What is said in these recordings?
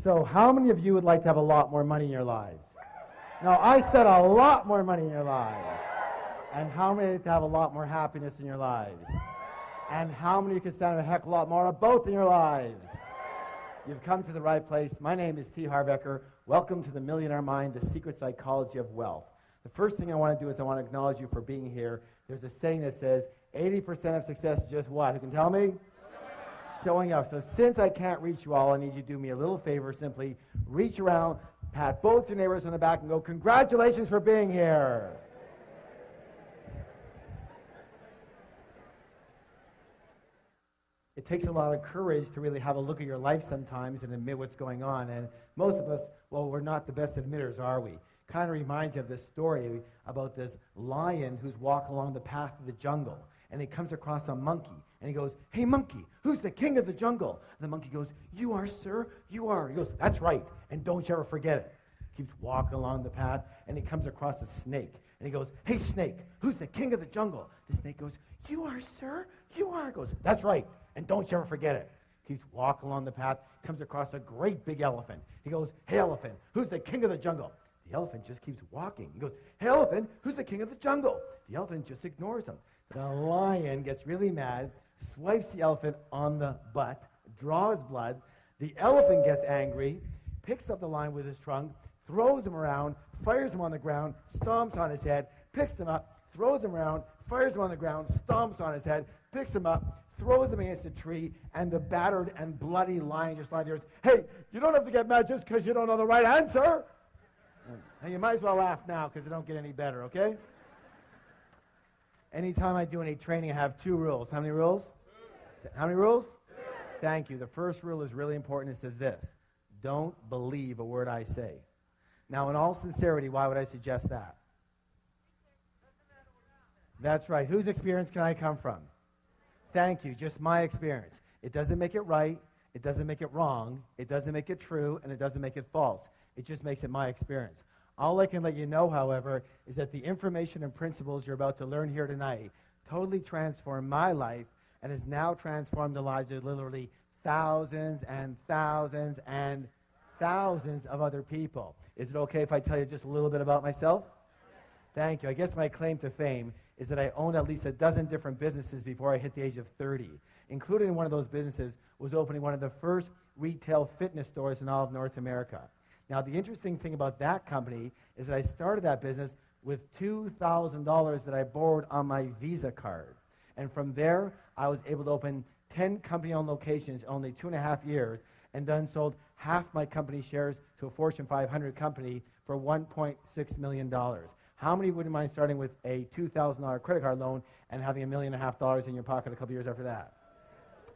So how many of you would like to have a lot more money in your lives? No, I said a lot more money in your lives. And how many to have a lot more happiness in your lives? And how many can stand a heck of a lot more of both in your lives? You've come to the right place. My name is Harv Eker. Welcome to the Millionaire Mind, the secret psychology of wealth. The first thing I want to do is I want to acknowledge you for being here. There's a saying that says 80% of success is just what? Who can tell me? Showing up. So since I can't reach you all, I need you to do me a little favor. Simply reach around, pat both your neighbors on the back and go, congratulations for being here. It takes a lot of courage to really have a look at your life sometimes and admit what's going on. And most of us, well, we're not the best admitters, are we? Kind of reminds you of this story about this lion who's walking along the path of the jungle. And he comes across a monkey. And he goes, hey, monkey, who's the king of the jungle? And the monkey goes, you are, sir, you are. He goes, that's right, and don't you ever forget it. Keeps walking along the path, and he comes across a snake. And he goes, hey, snake, who's the king of the jungle? The snake goes, you are, sir, you are. He goes, that's right, and don't you ever forget it. Keeps walking along the path, comes across a great big elephant. He goes, hey, elephant, who's the king of the jungle? The elephant just keeps walking. He goes, hey, elephant, who's the king of the jungle? The elephant just ignores him. The lion gets really mad, swipes the elephant on the butt, draws blood. The elephant gets angry, picks up the lion with his trunk, throws him around, fires him on the ground, stomps on his head, picks him up, throws him around, fires him on the ground, stomps on his head, picks him up, throws him against a tree, and the battered and bloody lion just lies there. Hey, you don't have to get mad just because you don't know the right answer. And you might as well laugh now because it don't get any better, okay? Anytime I do any training, I have 2 rules. How many rules? 2. How many rules? 2. Thank you. The first rule is really important. It says this: don't believe a word I say. Now, in all sincerity, why would I suggest that? That's right. Whose experience can I come from? Thank you. Just my experience. It doesn't make it right. It doesn't make it wrong. It doesn't make it true. And it doesn't make it false. It just makes it my experience. All I can let you know, however, is that the information and principles you're about to learn here tonight totally transformed my life and has now transformed the lives of literally thousands and thousands and thousands of other people. Is it okay if I tell you just a little bit about myself? Thank you. I guess my claim to fame is that I owned at least a dozen different businesses before I hit the age of 30. Included in one of those businesses was opening one of the first retail fitness stores in all of North America. Now, the interesting thing about that company is that I started that business with $2,000 that I borrowed on my Visa card. And from there, I was able to open 10 company-owned locations in only 2.5 years, and then sold half my company shares to a Fortune 500 company for $1.6 million. How many wouldn't mind starting with a $2,000 credit card loan and having $1.5 million in your pocket a couple years after that?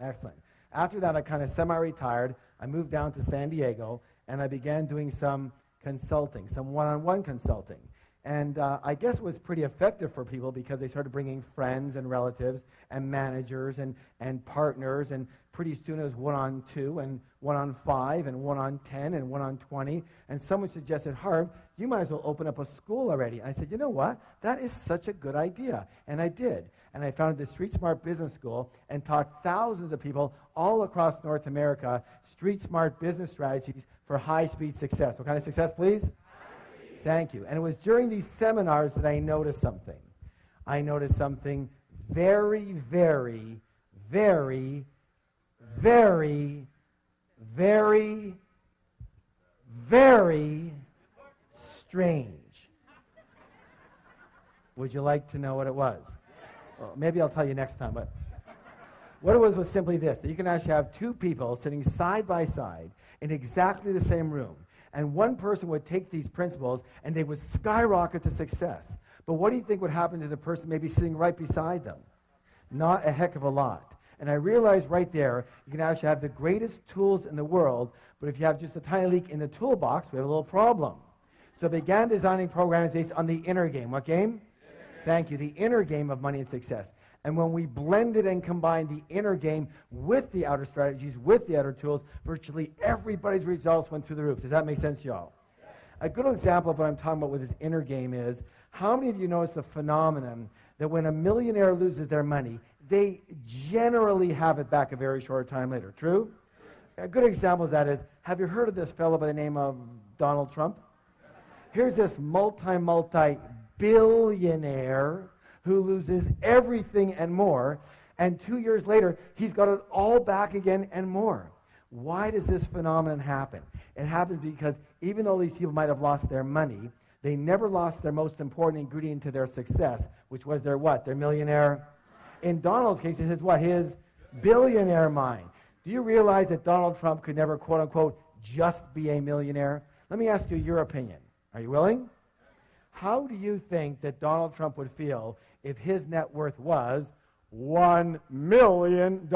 Excellent. After that, I kind of semi-retired. I moved down to San Diego, and I began doing some consulting, some one-on-one consulting. And I guess it was pretty effective for people because they started bringing friends and relatives and managers and partners, and pretty soon it was 1-on-2 and 1-on-5 and 1-on-10 and 1-on-20. And someone suggested, Harv, you might as well open up a school already. And I said, you know what? That is such a good idea. And I did. And I founded the Street Smart Business School and taught thousands of people all across North America street smart business strategies for high-speed success. What kind of success, please? Thank you. And it was during these seminars that I noticed something. I noticed something very, very, very, very, very, very strange. Would you like to know what it was? Well, maybe I'll tell you next time, but what it was simply this, that you can actually have 2 people sitting side by side in exactly the same room. And one person would take these principles and they would skyrocket to success. But what do you think would happen to the person maybe sitting right beside them? Not a heck of a lot. And I realized right there, you can actually have the greatest tools in the world, but if you have just a tiny leak in the toolbox, we have a little problem. So I began designing programs based on the inner game. What game? Thank you. The inner game of money and success. And when we blended and combined the inner game with the outer strategies, with the outer tools, virtually everybody's results went through the roof. Does that make sense to y'all? A good example of what I'm talking about with this inner game is, how many of you notice the phenomenon that when a millionaire loses their money, they generally have it back a very short time later? True? A good example of that is, have you heard of this fellow by the name of Donald Trump? Here's this multi-billionaire who loses everything and more, and 2 years later, he's got it all back again and more. Why does this phenomenon happen? It happens because even though these people might have lost their money, they never lost their most important ingredient to their success, which was their what? Their millionaire. In Donald's case, it's his what? His billionaire mind. Do you realize that Donald Trump could never, quote unquote, just be a millionaire? Let me ask you your opinion. Are you willing? How do you think that Donald Trump would feel if his net worth was $1 million?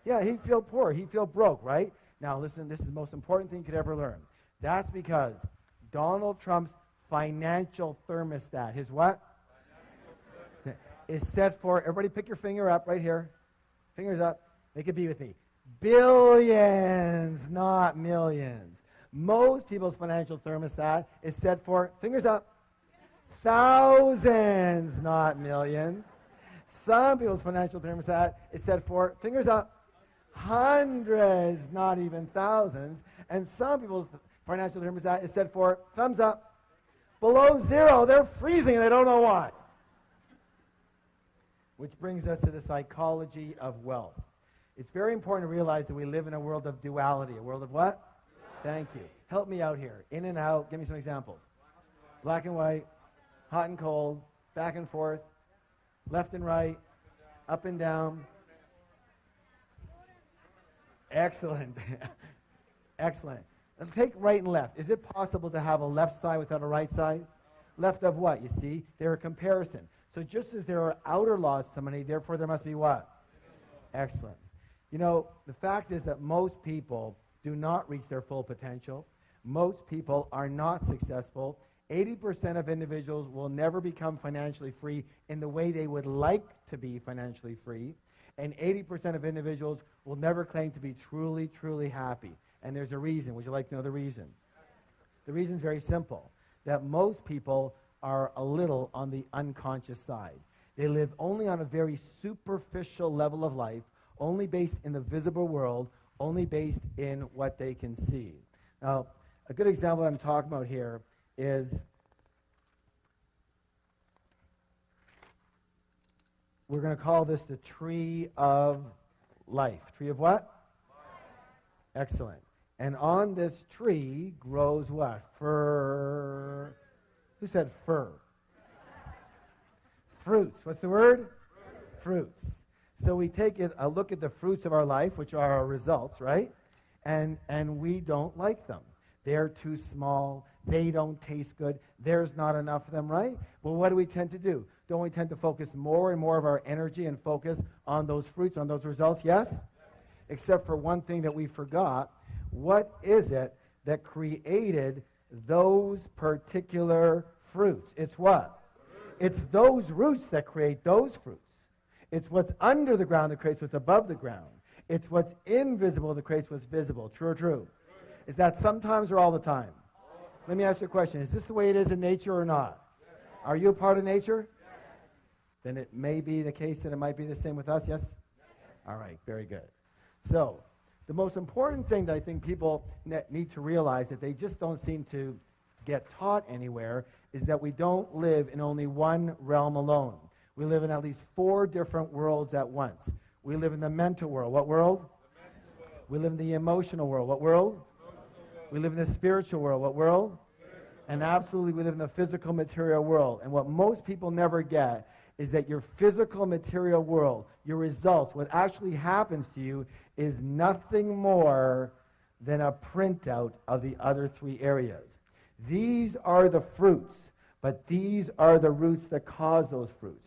Yeah, he'd feel poor. He'd feel broke, right? Now, listen, this is the most important thing you could ever learn. That's because Donald Trump's financial thermostat, his what? Is set for, everybody pick your finger up right here. Fingers up. Make it be with me. Billions, not millions. Most people's financial thermostat is set for, fingers up, thousands, not millions. Some people's financial thermostat is set for, fingers up, hundreds, not even thousands. And some people's financial thermostat is set for, thumbs up, below zero. They're freezing and they don't know why. Which brings us to the psychology of wealth. It's very important to realize that we live in a world of duality. A world of what? Thank you. Help me out here. In and out. Give me some examples. Black and white, hot and cold, back and forth, left and right, up and down. Excellent. Excellent. And take right and left. Is it possible to have a left side without a right side? Left of what? You see, they're a comparison. So just as there are outer laws to money, therefore there must be what? Excellent. You know, the fact is that most people do not reach their full potential. Most people are not successful. 80% of individuals will never become financially free in the way they would like to be financially free. And 80% of individuals will never claim to be truly, truly happy. And there's a reason. Would you like to know the reason? The reason is very simple. That most people are a little on the unconscious side. They live only on a very superficial level of life, only based in the visible world, only based in what they can see. Now, a good example I'm talking about here is we're going to call this the tree of life. Tree of what? Life. Excellent. And on this tree grows what? Fir. Who said fir? Fruits. What's the word? Fruits. So we take a look at the fruits of our life, which are our results, right? And we don't like them. They're too small. They don't taste good. There's not enough of them, right? Well, what do we tend to do? Don't we tend to focus more and more of our energy and focus on those fruits, on those results? Yes? Except for one thing that we forgot. What is it that created those particular fruits? It's what? It's those roots that create those fruits. It's what's under the ground that creates what's above the ground. It's what's invisible that creates what's visible. True or true? Is that sometimes or all the time? Let me ask you a question. Is this the way it is in nature or not? Are you a part of nature? Then it may be the case that it might be the same with us, yes? All right, very good. So, the most important thing that I think people need to realize that they just don't seem to get taught anywhere is that we don't live in only one realm alone. We live in at least 4 different worlds at once. We live in the mental world. What world? We live in the emotional world. What world? We live in the spiritual world. What world? And absolutely we live in the physical material world. And what most people never get is that your physical material world, your results, what actually happens to you is nothing more than a printout of the other 3 areas. These are the fruits, but these are the roots that cause those fruits.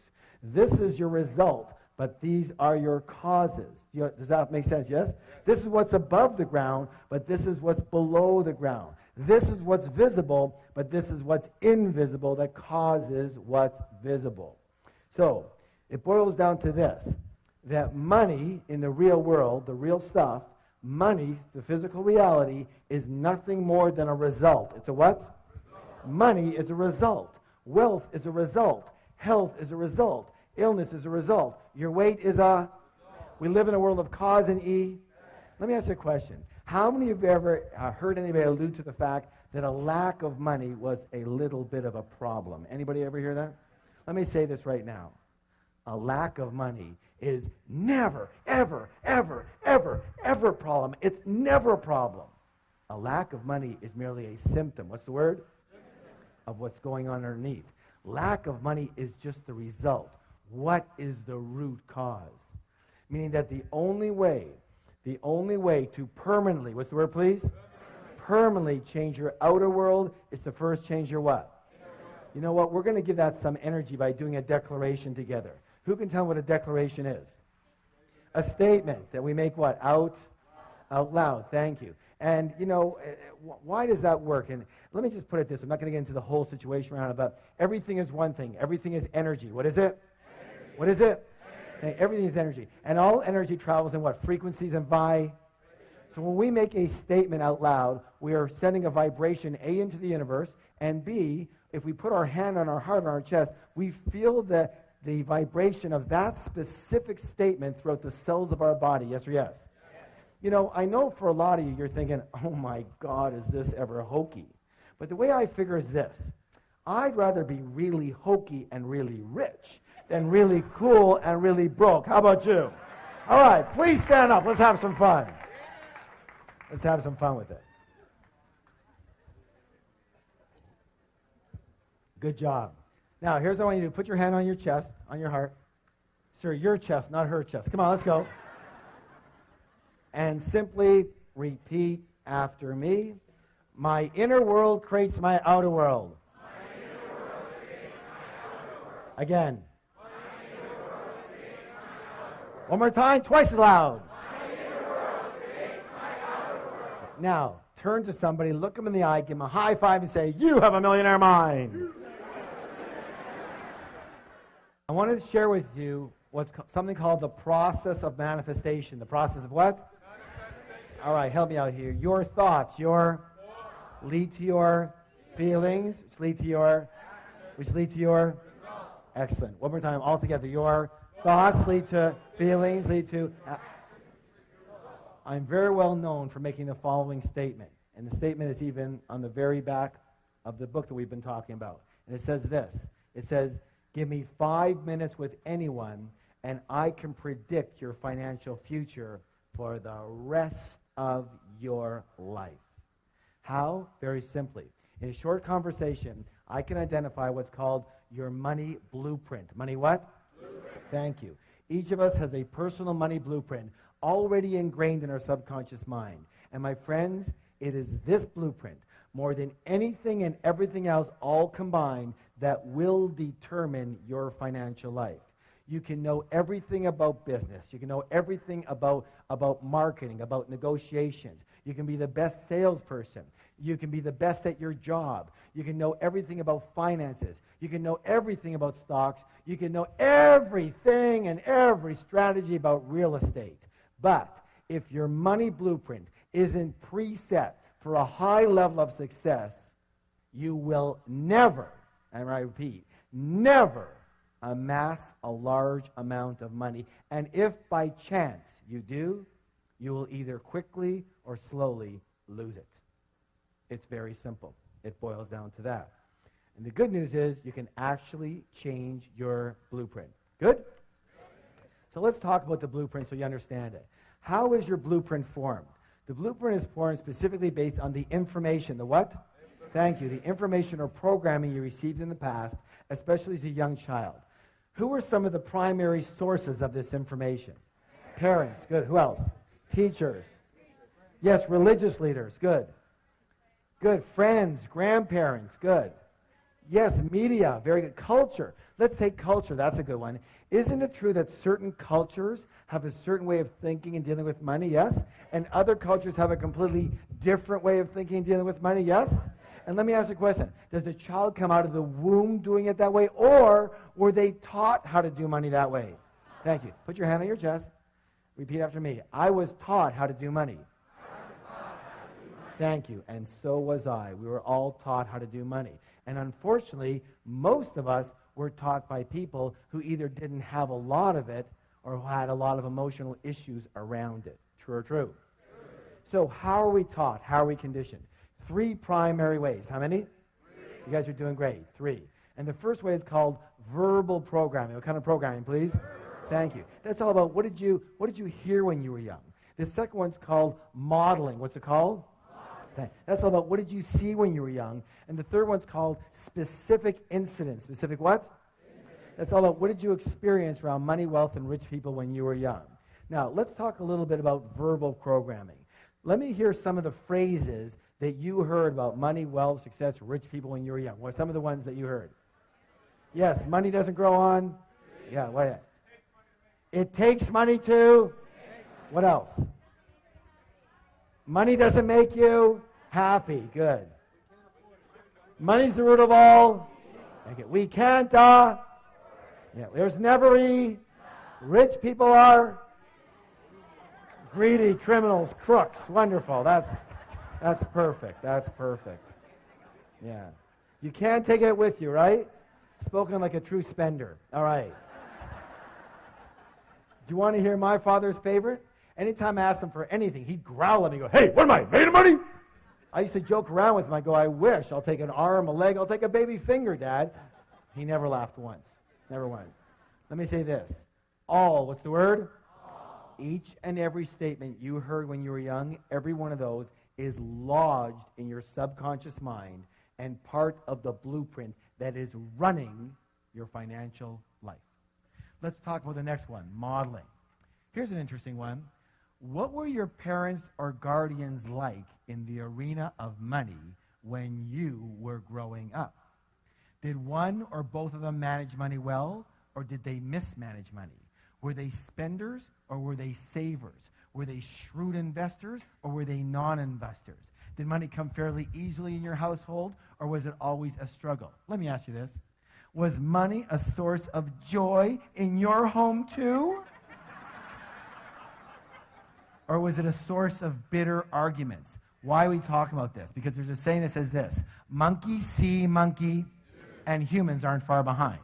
This is your result, but these are your causes. Does that make sense? Yes? This is what's above the ground, but this is what's below the ground. This is what's visible, but this is what's invisible that causes what's visible. So, it boils down to this, that money in the real world, the real stuff, money, the physical reality, is nothing more than a result. It's a what? Result. Money is a result. Wealth is a result. Health is a result. Illness is a result. Your weight is a... We live in a world of cause and Let me ask you a question. How many of you ever heard anybody allude to the fact that a lack of money was a little bit of a problem? Anybody ever hear that? Let me say this right now. A lack of money is never, ever, ever, ever, ever a problem. It's never a problem. A lack of money is merely a symptom. What's the word? Of what's going on underneath. Lack of money is just the result. What is the root cause? Meaning that the only way to permanently, what's the word, please? Permanently change your outer world is to first change your what? You know what? We're going to give that some energy by doing a declaration together. Who can tell what a declaration is? A statement that we make what? Out loud. Thank you. And, you know, why does that work? And let me just put it this way. I'm not going to get into the whole situation around it, but everything is one thing. Everything is energy. What is it? Energy. What is it? Energy. Everything is energy. And all energy travels in what? Frequencies and So when we make a statement out loud, we are sending a vibration, A, into the universe, and B, if we put our hand on our heart, on our chest, we feel the vibration of that specific statement throughout the cells of our body. Yes or yes? You know, I know for a lot of you, you're thinking, oh my God, is this ever hokey? But the way I figure is this. I'd rather be really hokey and really rich than really cool and really broke. How about you? All right, please stand up. Let's have some fun. Let's have some fun with it. Good job. Now, here's what I want you to do. Put your hand on your chest, on your heart. Sir, your chest, not her chest. Come on, let's go. And simply repeat after me. My inner world creates my outer world. My inner world creates my outer world. Again. My inner world creates my outer world. One more time, twice as loud. My inner world creates my outer world. Now, turn to somebody, look them in the eye, give them a high five, and say, you have a millionaire mind. I wanted to share with you something called the process of manifestation. The process of what? All right, help me out here. Your thoughts, lead to your feelings, which lead to your excellent. One more time, all together. Your thoughts lead to feelings, lead to. I'm very well known for making the following statement, and the statement is even on the very back of the book that we've been talking about. And it says this. It says, give me 5 minutes with anyone, and I can predict your financial future for the rest of your life. How? Very simply. In a short conversation, I can identify what's called your money blueprint. Money what? Blueprint. Thank you. Each of us has a personal money blueprint already ingrained in our subconscious mind. And my friends, it is this blueprint, more than anything and everything else all combined, that will determine your financial life. You can know everything about business. You can know everything about marketing, about negotiations. You can be the best salesperson. You can be the best at your job. You can know everything about finances. You can know everything about stocks. You can know everything and every strategy about real estate. But if your money blueprint isn't preset for a high level of success, you will never, and I repeat, never amass a large amount of money. And if by chance you do, you will either quickly or slowly lose it. It's very simple. It boils down to that. And the good news is you can actually change your blueprint. Good? So let's talk about the blueprint so you understand it. How is your blueprint formed? The blueprint is formed specifically based on the information. The what? Thank you. The information or programming you received in the past, especially as a young child. Who are some of the primary sources of this information? Parents. Good. Who else? Teachers. Yes, religious leaders. Good. Good. Friends, grandparents. Good. Yes, media. Very good. Culture. Let's take culture. That's a good one. Isn't it true that certain cultures have a certain way of thinking and dealing with money? Yes. And other cultures have a completely different way of thinking and dealing with money? Yes. And let me ask you a question. Does the child come out of the womb doing it that way, or were they taught how to do money that way? Thank you. Put your hand on your chest. Repeat after me. I was taught how to do money. Thank you. And so was I. We were all taught how to do money. And unfortunately, most of us were taught by people who either didn't have a lot of it or who had a lot of emotional issues around it. True or true? So how are we taught? How are we conditioned? 3 primary ways. How many? 3. You guys are doing great. 3. And the first way is called verbal programming. What kind of programming, please? Thank you. That's all about what did you hear when you were young. The second one's called modeling. What's it called? Modeling. That's all about what did you see when you were young. And the third one's called specific incidents. Specific what? That's all about what did you experience around money, wealth, and rich people when you were young. Now, let's talk a little bit about verbal programming. Let me hear some of the phrases that you heard about money, wealth, success, rich people when you were young. What are some of the ones that you heard? Yes, money doesn't grow on. Yeah, what? It takes money to. What else? Money doesn't make you happy. Good. Money's the root of all. We can't. Yeah, there's never a. Rich people are greedy, criminals, crooks. Wonderful. That's perfect. That's perfect. Yeah. You can't take it with you, right? Spoken like a true spender. All right. Do you want to hear my father's favorite? Anytime I asked him for anything, he'd growl at me and go, "Hey, what am I, made of money?" I used to joke around with him. I go, "I wish. I'll take an arm, a leg. I'll take a baby finger, Dad." He never laughed once. Never once. Let me say this. All, what's the word? All. Each and every statement you heard when you were young, every one of those is lodged in your subconscious mind and part of the blueprint that is running your financial life. Let's talk about the next one, modeling. Here's an interesting one. What were your parents or guardians like in the arena of money when you were growing up? Did one or both of them manage money well, or did they mismanage money? Were they spenders or were they savers? Were they shrewd investors or were they non-investors? Did money come fairly easily in your household, or was it always a struggle? Let me ask you this. Was money a source of joy in your home too? Or was it a source of bitter arguments? Why are we talking about this? Because there's a saying that says this: monkey see monkey, and humans aren't far behind.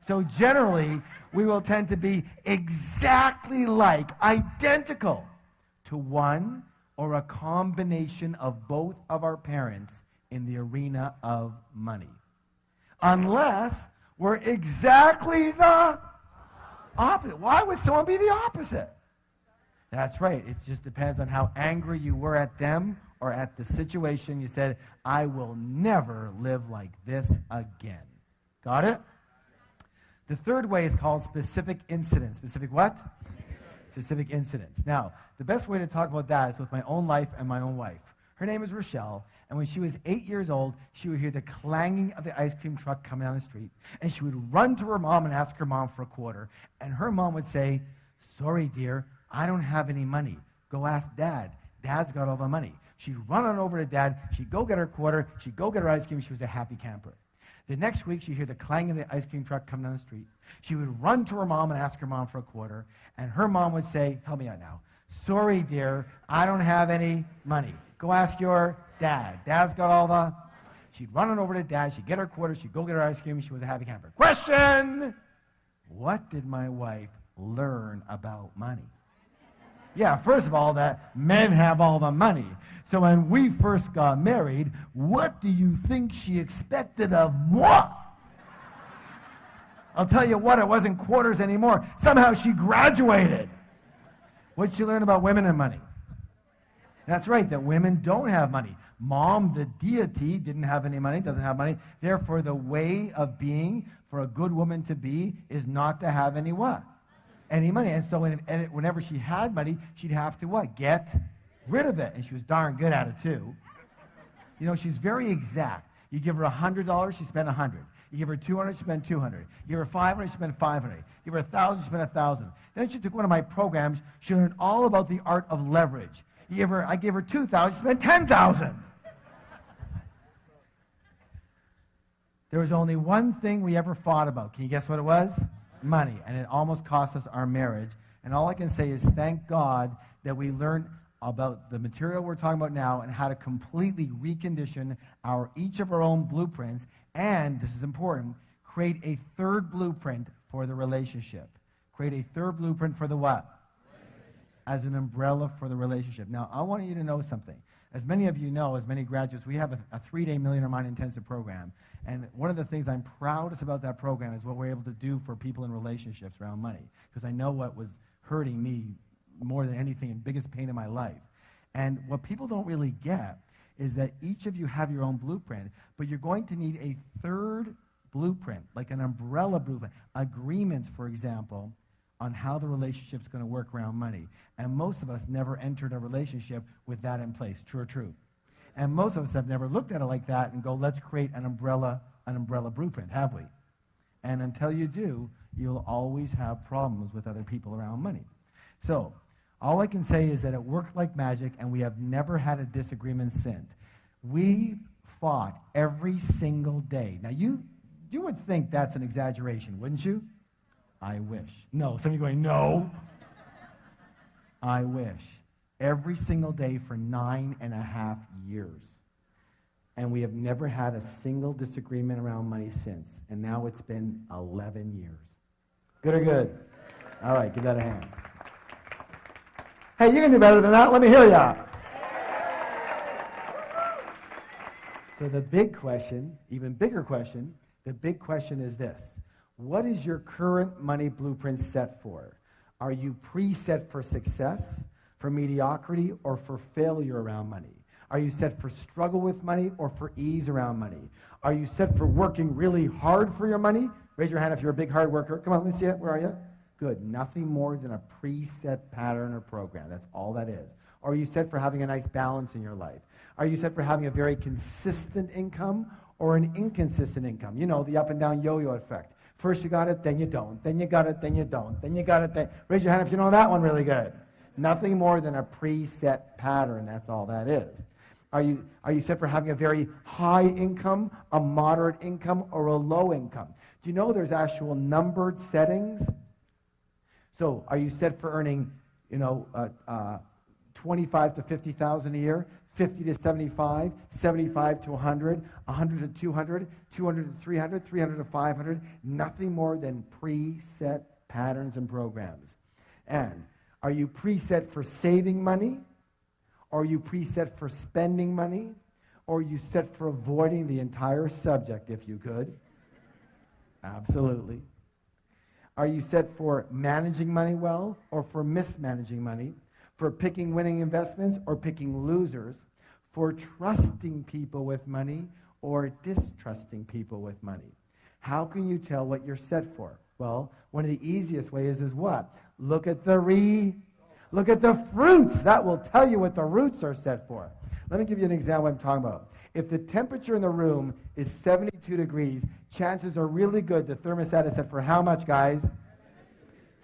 So generally, we will tend to be exactly like, identical to one or a combination of both of our parents in the arena of money. Unless we're exactly the opposite. Why would someone be the opposite? That's right. It just depends on how angry you were at them or at the situation. You said, "I will never live like this again." Got it? The third way is called specific incidents. Specific what? Specific incidents. Now, the best way to talk about that is with my own life and my own wife. Her name is Rochelle, and when she was 8 years old, she would hear the clanging of the ice cream truck coming down the street, and she would run to her mom and ask her mom for a quarter, and her mom would say, "Sorry, dear, I don't have any money. Go ask Dad. Dad's got all the money." She'd run on over to Dad. She'd go get her quarter. She'd go get her ice cream. She was a happy camper. The next week, she'd hear the clang of the ice cream truck coming down the street. She would run to her mom and ask her mom for a quarter, and her mom would say, "Help me out now. Sorry, dear, I don't have any money. Go ask your dad. Dad's got all the..." She'd run on over to Dad. She'd get her quarter. She'd go get her ice cream. She was a happy camper. Question! What did my wife learn about money? Yeah, first of all, that men have all the money. So when we first got married, what do you think she expected of moi? I'll tell you what, it wasn't quarters anymore. Somehow she graduated. What did she learn about women and money? That's right, that women don't have money. Mom, the deity, didn't have any money, doesn't have money. Therefore, the way of being for a good woman to be is not to have any what? Any money. And so whenever she had money, she'd have to what? Get rid of it. And she was darn good at it too. You know, she's very exact. You give her $100, she spent $100. You give her $200, she spent $200. You give her $500, she spent $500. You give her $1,000, she spent $1,000. Then she took one of my programs. She learned all about the art of leverage. I gave her $2,000, she spent $10,000. There was only one thing we ever fought about. Can you guess what it was? Money. And it almost cost us our marriage. And all I can say is thank God that we learned about the material we're talking about now and how to completely recondition each of our own blueprints, and, this is important, create a third blueprint for the relationship. Create a third blueprint for the what? as an umbrella for the relationship. Now, I want you to know something. As many of you know, as many graduates, we have a 3-day Millionaire Mind Intensive program. And one of the things I'm proudest about that program is what we're able to do for people in relationships around money. Because I know what was hurting me more than anything and biggest pain in my life. And what people don't really get is that each of you have your own blueprint, but you're going to need a third blueprint, like an umbrella blueprint, agreements, for example, on how the relationship's going to work around money. And most of us never entered a relationship with that in place, true or true? And most of us have never looked at it like that and go, let's create an umbrella blueprint, have we? And until you do, you'll always have problems with other people around money. So, all I can say is that it worked like magic, and we have never had a disagreement since. We fought every single day. Now, you would think that's an exaggeration, wouldn't you? I wish. No, some of you are going, no. I wish. Every single day for 9.5 years. And we have never had a single disagreement around money since. And now it's been 11 years. Good or good? All right, give that a hand. Hey, you can do better than that. Let me hear ya. So the big question, even bigger question, the big question is this. What is your current money blueprint set for? Are you preset for success, for mediocrity, or for failure around money? Are you set for struggle with money or for ease around money? Are you set for working really hard for your money? Raise your hand if you're a big hard worker. Come on, let me see it. Where are you? Good. Nothing more than a preset pattern or program. That's all that is. Or are you set for having a nice balance in your life? Are you set for having a very consistent income or an inconsistent income? You know, the up and down yo-yo effect. First you got it, then you don't. Then you got it, then you don't. Then you got it, then... Raise your hand if you know that one really good. Nothing more than a preset pattern. That's all that is. Are you set for having a very high income, a moderate income, or a low income? Do you know there's actual numbered settings? So are you set for earning, 25 to 50,000 a year, 50 to 75, 75 to 100, 100 to 200, 200 to 300, 300 to 500? Nothing more than preset patterns and programs. And are you preset for saving money? Or are you preset for spending money? Or are you set for avoiding the entire subject, if you could? Absolutely. Are you set for managing money well or for mismanaging money? For picking winning investments or picking losers? For trusting people with money or distrusting people with money? How can you tell what you're set for? Well, one of the easiest ways is what? Look at the fruits. That will tell you what the roots are set for. Let me give you an example of what I'm talking about. If the temperature in the room is 72 degrees, chances are really good the thermostat is set for how much, guys?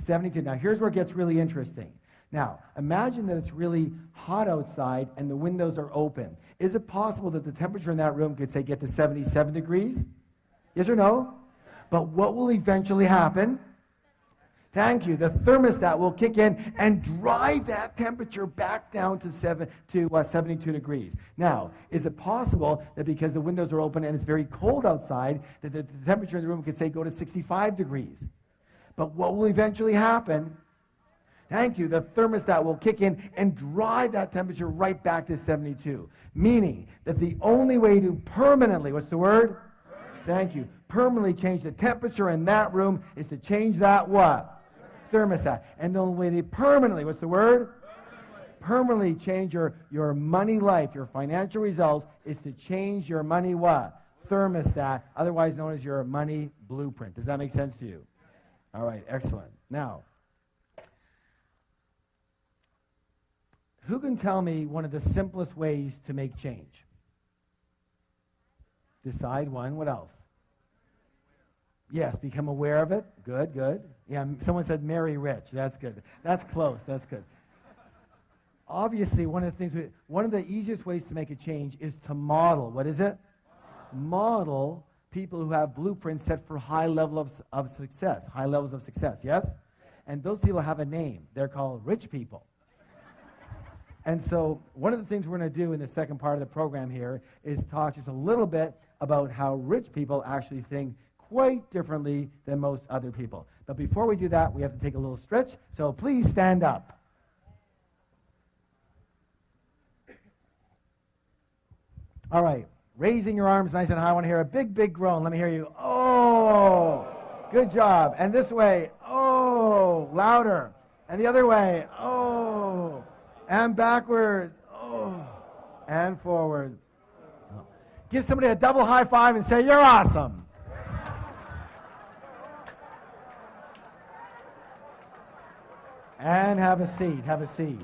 72. Now, here's where it gets really interesting. Now, imagine that it's really hot outside and the windows are open. Is it possible that the temperature in that room could, say, get to 77 degrees? Yes or no? But what will eventually happen? Thank you. The thermostat will kick in and drive that temperature back down to 72 degrees. Now, is it possible that because the windows are open and it's very cold outside, that the temperature in the room could, say, go to 65 degrees? But what will eventually happen? Thank you. The thermostat will kick in and drive that temperature right back to 72. Meaning that the only way to permanently, what's the word? Thank you. Permanently change the temperature in that room is to change that what? Thermostat. And the only way to permanently, what's the word? Permanently change your money life, your financial results, is to change your money what? Thermostat, otherwise known as your money blueprint. Does that make sense to you? All right, excellent. Now, who can tell me one of the simplest ways to make change? Decide one. What else? Yes, become aware of it. Good, good. Yeah, someone said marry rich. That's good. That's close. That's good. Obviously, one of the easiest ways to make a change is to model. What is it? Model people who have blueprints set for high levels of success. High levels of success, yes? And those people have a name. They're called rich people. And so one of the things we're going to do in the second part of the program here is talk just a little bit about how rich people actually think quite differently than most other people. But before we do that, we have to take a little stretch. So please stand up. All right. Raising your arms nice and high. I want to hear a big, big groan. Let me hear you. Oh, good job. And this way. Oh, louder. And the other way. Oh, and backwards. Oh, and forward. Oh. Give somebody a double high five and say, you're awesome. And have a seat. Have a seat.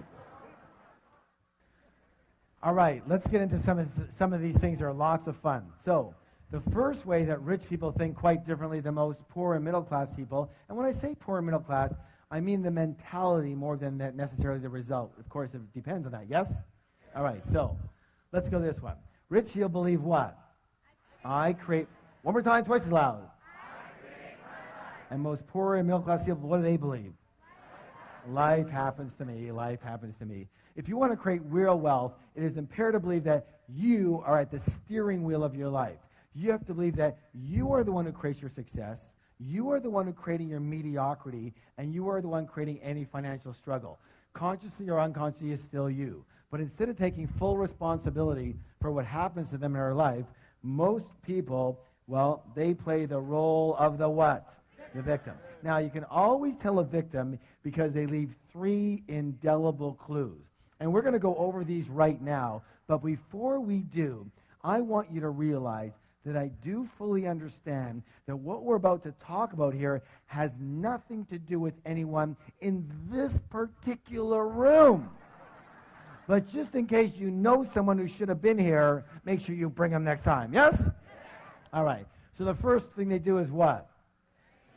All right, let's get into some of these things that are lots of fun. So, the first way that rich people think quite differently than most poor and middle class people, and when I say poor and middle class, I mean the mentality more than necessarily the result. Of course, it depends on that, yes? All right, so let's go this one. Rich people believe what? I create, one more time, twice as loud. I create my life. And most poor and middle class people, what do they believe? Life happens to me, life happens to me. If you want to create real wealth, it is imperative to believe that you are at the steering wheel of your life. You have to believe that you are the one who creates your success, you are the one who's creating your mediocrity, and you are the one creating any financial struggle. Consciously or unconsciously is still you. But instead of taking full responsibility for what happens to them in their life, most people, well, they play the role of the what? The victim. Now, you can always tell a victim because they leave 3 indelible clues. And we're going to go over these right now. But before we do, I want you to realize that I do fully understand that what we're about to talk about here has nothing to do with anyone in this particular room. But just in case you know someone who should have been here, make sure you bring them next time. Yes? All right. So the first thing they do is what?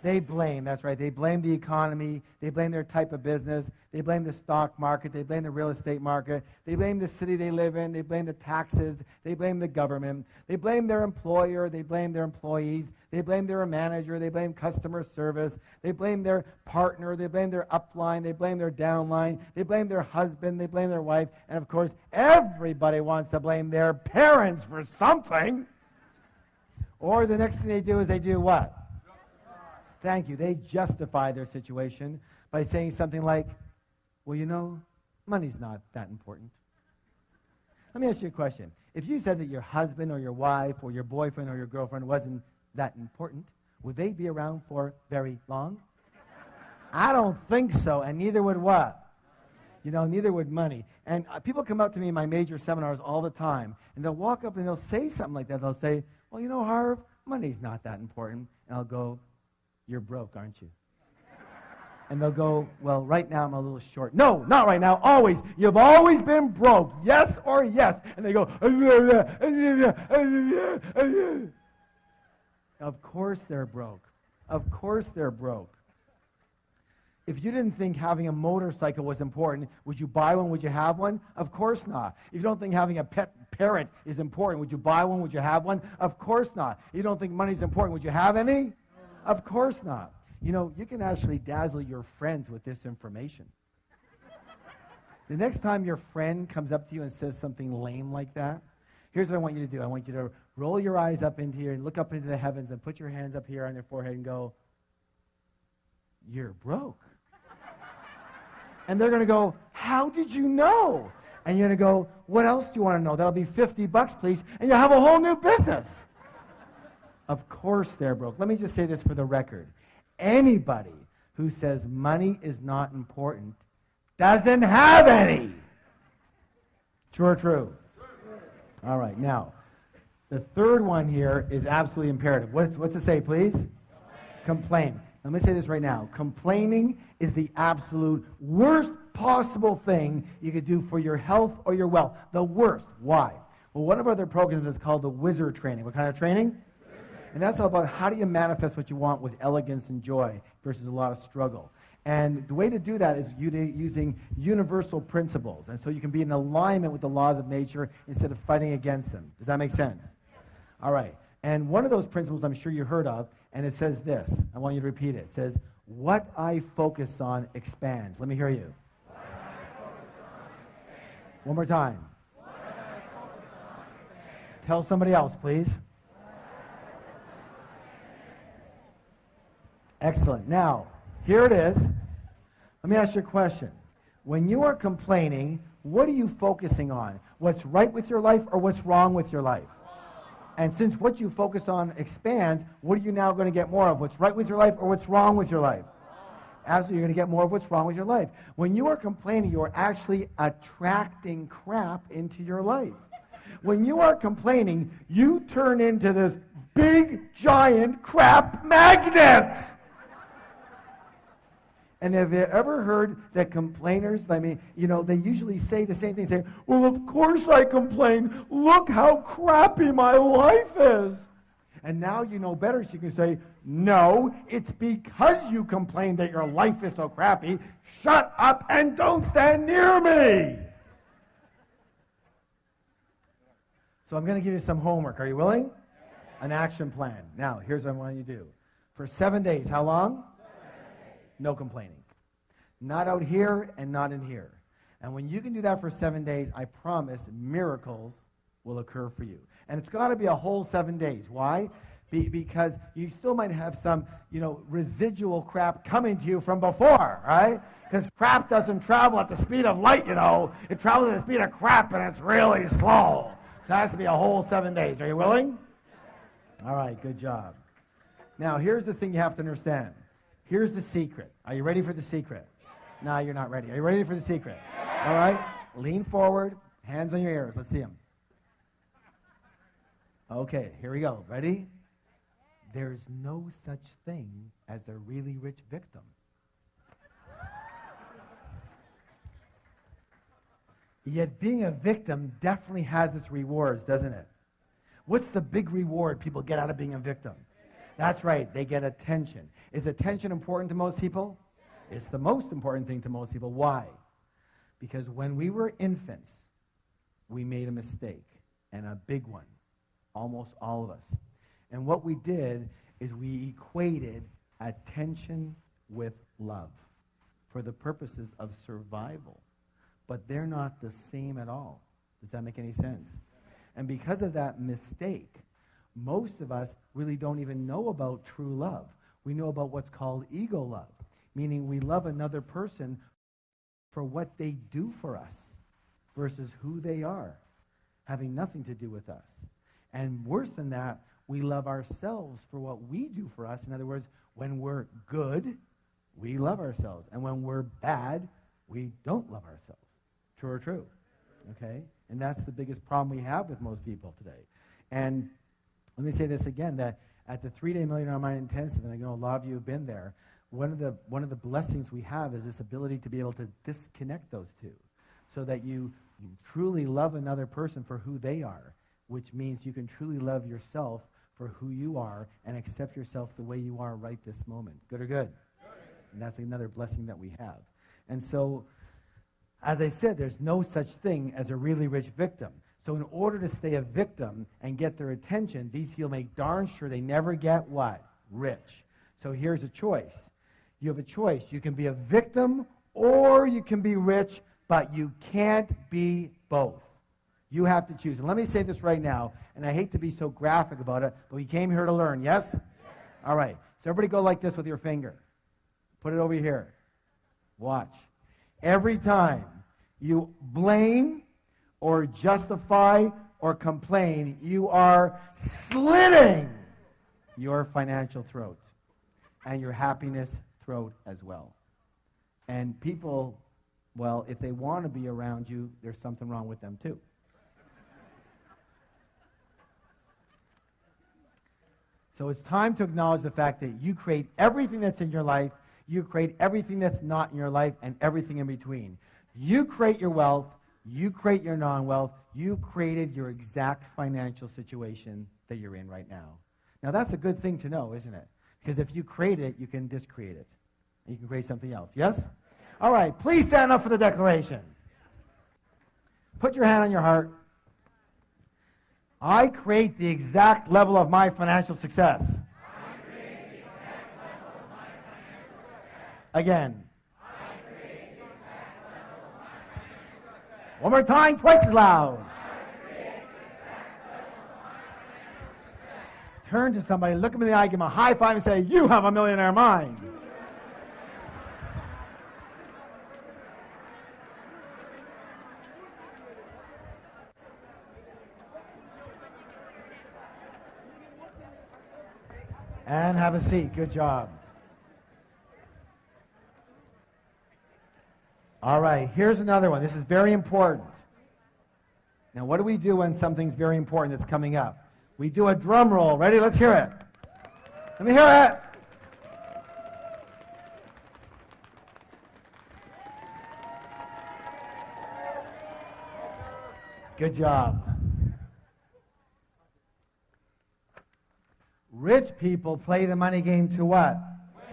They blame. That's right. They blame the economy. They blame their type of business. They blame the stock market. They blame the real estate market. They blame the city they live in. They blame the taxes. They blame the government. They blame their employer. They blame their employees. They blame their manager. They blame customer service. They blame their partner. They blame their upline. They blame their downline. They blame their husband. They blame their wife. And, of course, everybody wants to blame their parents for something. Or the next thing they do is they do what? Thank you. They justify their situation by saying something like, well, you know, money's not that important. Let me ask you a question. If you said that your husband or your wife or your boyfriend or your girlfriend wasn't that important, would they be around for very long? I don't think so, and neither would what? You know, neither would money. And people come up to me in my major seminars all the time, and they'll walk up and they'll say something like that. They'll say, well, you know, Harv, money's not that important. And I'll go, you're broke, aren't you? And they'll go, well, right now I'm a little short. No, not right now, always. You've always been broke, yes or yes. And they go, of course they're broke. Of course they're broke. If you didn't think having a motorcycle was important, would you buy one? Would you have one? Of course not. If you don't think having a pet parrot is important, would you buy one? Would you have one? Of course not. If you don't think money's important, would you have any? Of course not. You know, you can actually dazzle your friends with this information. The next time your friend comes up to you and says something lame like that, here's what I want you to do. I want you to roll your eyes up into here and look up into the heavens and put your hands up here on your forehead and go, you're broke. And they're going to go, how did you know? And you're going to go, what else do you want to know? That'll be $50, please, and you'll have a whole new business. Of course they're broke. Let me just say this for the record. Anybody who says money is not important doesn't have any. True or true? All right, now, the third one here is absolutely imperative. What's it say, please? Complain. Let me say this right now. Complaining is the absolute worst possible thing you could do for your health or your wealth. The worst. Why? Well, one of our other programs is called the Wizard Training. What kind of training? And that's all about how do you manifest what you want with elegance and joy versus a lot of struggle. And the way to do that is using universal principles. And so you can be in alignment with the laws of nature instead of fighting against them. Does that make sense? All right. And one of those principles I'm sure you heard of, and it says this. I want you to repeat it. It says, what I focus on expands. Let me hear you. What I focus on expands. One more time. What I focus on expands. Tell somebody else, please. Excellent. Now, here it is. Let me ask you a question. When you are complaining, What are you focusing on? What's right with your life or what's wrong with your life? And since what you focus on expands, what are you now going to get more of? What's right with your life or what's wrong with your life? Absolutely, you're going to get more of what's wrong with your life. When you are complaining, you are actually attracting crap into your life. When you are complaining, you turn into this big, giant crap magnet. And have you ever heard that complainers, they usually say the same thing. Say, well, of course I complain. Look how crappy my life is. And now you know better, so you can say, no, it's because you complain that your life is so crappy. Shut up and don't stand near me. So I'm going to give you some homework. Are you willing? An action plan. Now, here's what I want you to do. For 7 days, how long? No complaining. Not out here and not in here. And when you can do that for 7 days, I promise miracles will occur for you. And it's got to be a whole 7 days. Why? Because you still might have some, residual crap coming to you from before, right? Because crap doesn't travel at the speed of light, It travels at the speed of crap, and it's really slow. So it has to be a whole 7 days. Are you willing? All right, good job. Now, here's the thing you have to understand. Here's the secret. Are you ready for the secret? No, you're not ready. Are you ready for the secret? All right, lean forward, hands on your ears. Let's see them. Okay, here we go. Ready? There's no such thing as a really rich victim. Yet being a victim definitely has its rewards, doesn't it? What's the big reward people get out of being a victim? That's right, they get attention. Is attention important to most people? It's the most important thing to most people. Why? Because when we were infants, we made a mistake, and a big one. Almost all of us. And what we did is we equated attention with love for the purposes of survival. But they're not the same at all. Does that make any sense? And because of that mistake, most of us really don't even know about true love. We know about what's called ego love, meaning we love another person for what they do for us versus who they are, having nothing to do with us. And worse than that, we love ourselves for what we do for us. In other words, when we're good, we love ourselves. And when we're bad, we don't love ourselves. True or true? Okay? And that's the biggest problem we have with most people today. And let me say this again, that at the 3-day Million Dollar Mind Intensive, and I know a lot of you have been there, one of the blessings we have is this ability to be able to disconnect those two so that you truly love another person for who they are, which means you can truly love yourself for who you are and accept yourself the way you are right this moment. Good or good? Good. And that's another blessing that we have. And so, as I said, there's no such thing as a really rich victim. So in order to stay a victim and get their attention, these people make darn sure they never get what? Rich. So here's a choice. You have a choice. You can be a victim or you can be rich, but you can't be both. You have to choose. And let me say this right now, and I hate to be so graphic about it, but we came here to learn, yes? All right. So everybody go like this with your finger. Put it over here. Watch. Every time you blame or justify or complain, you are slitting your financial throat and your happiness throat as well. And people, well, if they want to be around you, there's something wrong with them too. So it's time to acknowledge the fact that you create everything that's in your life, you create everything that's not in your life, and everything in between. You create your wealth, you create your non-wealth, you created your exact financial situation that you're in right now. Now that's a good thing to know, isn't it? Because if you create it, you can discreate it. And you can create something else. Yes? All right, please stand up for the declaration. Put your hand on your heart. I create the exact level of my financial success. I create the exact level of my financial success. Again. I create the exact level of my financial success. One more time, twice as loud. I create the exact level of my financial success. Turn to somebody, look them in the eye, give them a high five, and say, you have a millionaire mind. And have a seat. Good job. All right, here's another one. This is very important. Now, what do we do when something's very important that's coming up? We do a drum roll. Ready? Let's hear it. Let me hear it. Good job. Rich people play the money game to what? Win.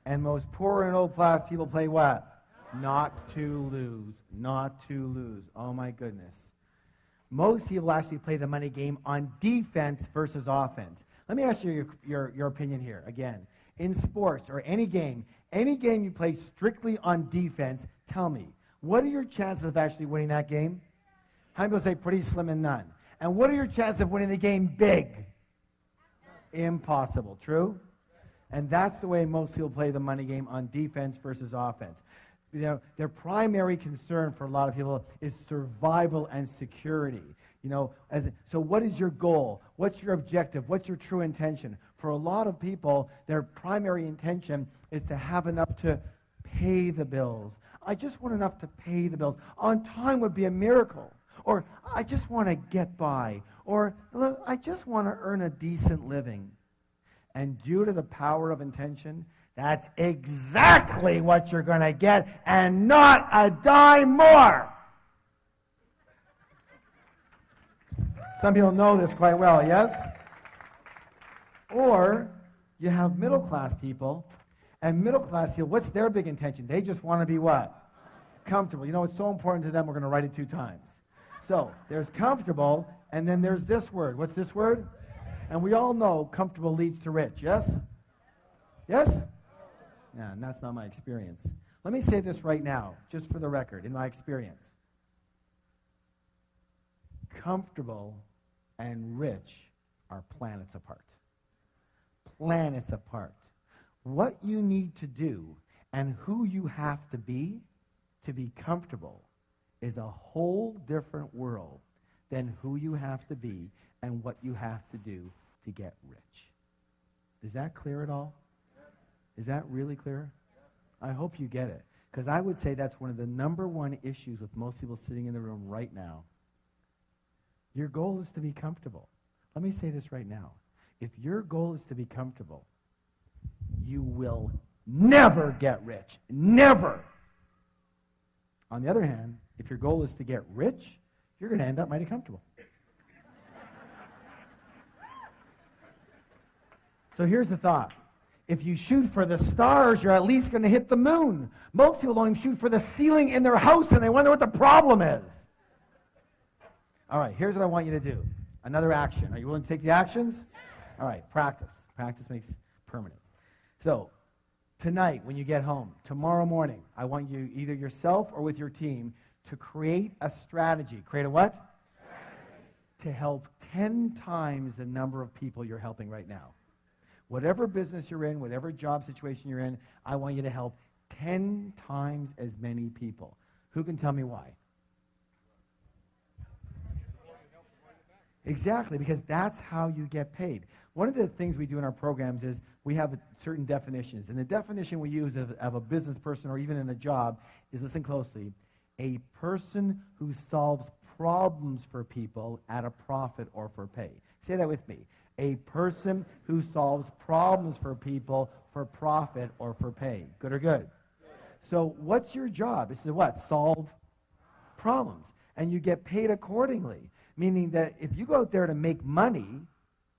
And most poor and low-class people play what? Not to lose. Not to lose. Oh, my goodness. Most people actually play the money game on defense versus offense. Let me ask you your opinion here. Again, in sports or any game you play strictly on defense, tell me, what are your chances of actually winning that game? How many people say pretty slim and none? And what are your chances of winning the game big? Impossible. True? And that's the way most people play the money game on defense versus offense. You know, their primary concern for a lot of people is survival and security. You know, so what is your goal? What's your objective? What's your true intention? For a lot of people, their primary intention is to have enough to pay the bills. I just want enough to pay the bills. On time would be a miracle. Or I just want to get by. Or look, I just want to earn a decent living. And due to the power of intention, that's exactly what you're going to get, and not a dime more. Some people know this quite well, yes? Or you have middle-class people, and middle-class people, what's their big intention? They just want to be what? Comfortable. You know, it's so important to them, we're going to write it 2 times. So there's comfortable, and then there's this word. What's this word? And we all know comfortable leads to rich, yes? Yes? Yeah, and that's not my experience. Let me say this right now, just for the record, in my experience. Comfortable and rich are planets apart. Planets apart. What you need to do and who you have to be comfortable is a whole different world than who you have to be and what you have to do to get rich. Is that clear at all? Is that really clear? I hope you get it. Because I would say that's one of the number one issues with most people sitting in the room right now. Your goal is to be comfortable. Let me say this right now. If your goal is to be comfortable, you will never get rich. Never. On the other hand, if your goal is to get rich, you're going to end up mighty comfortable. So here's the thought. If you shoot for the stars, you're at least going to hit the moon. Most people don't even shoot for the ceiling in their house, and they wonder what the problem is. All right, here's what I want you to do. Another action. Are you willing to take the actions? All right, practice. Practice makes permanent. So, tonight when you get home, tomorrow morning, I want you, either yourself or with your team, to create a strategy. Create a what? Strategy. To help 10 times the number of people you're helping right now. Whatever business you're in, whatever job situation you're in, I want you to help 10 times as many people. Who can tell me why? Exactly, because that's how you get paid. One of the things we do in our programs is we have certain definitions. And the definition we use of a business person or even in a job is, listen closely, a person who solves problems for people at a profit or for pay. Say that with me. A person who solves problems for people for profit or for pay. Good or good? So what's your job? This is what? Solve problems. And you get paid accordingly. Meaning that if you go out there to make money,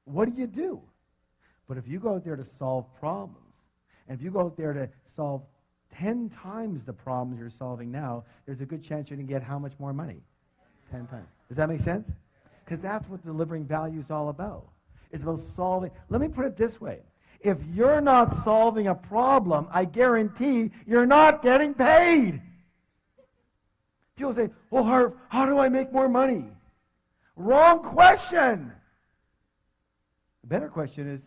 what do? But if you go out there to solve problems, and if you go out there to solve 10 times the problems you're solving now, there's a good chance you're going to get how much more money? 10 times. Does that make sense? Because that's what delivering value is all about. It's about solving. Let me put it this way. If you're not solving a problem, I guarantee you're not getting paid. People say, well, Harv, how do I make more money? Wrong question. The better question is,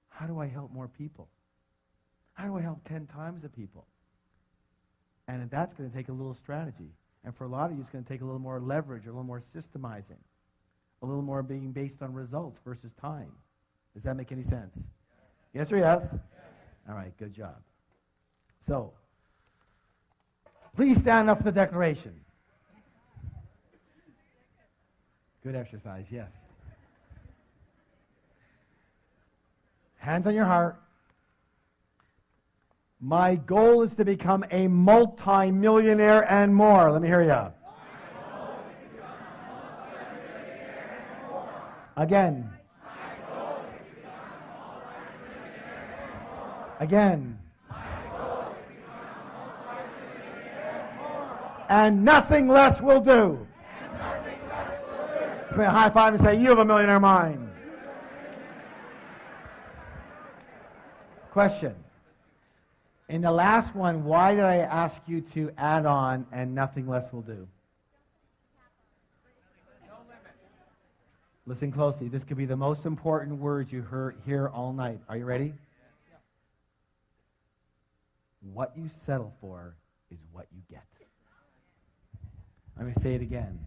how do I help more people? How do I help 10 times the people? And that's going to take a little strategy. And for a lot of you, it's going to take a little more leverage, a little more systemizing, a little more being based on results versus time. Does that make any sense? Yes or yes? All right, good job. So, please stand up for the declaration. Good exercise, yes. Hands on your heart. My goal is to become a multi-millionaire and more. Let me hear you. Again. Again. And nothing less will do. Let's make a high five and say, you have a millionaire mind. Question. In the last one, why did I ask you to add on and nothing less will do? Listen closely. This could be the most important words you hear all night. Are you ready? What you settle for is what you get. I'm going to say it again.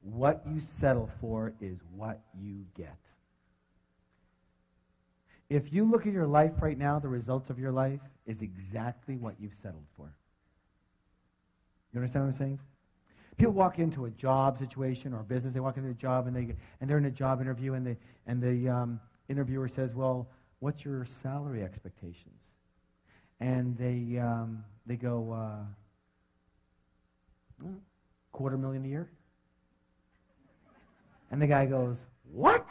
What you settle for is what you get. If you look at your life right now, the results of your life is exactly what you've settled for. You understand what I'm saying? People walk into a job situation or a business. They walk into a job and they're in a job interview, and the interviewer says, "Well, what's your salary expectations?" And they go, $250,000 a year. And the guy goes, "What?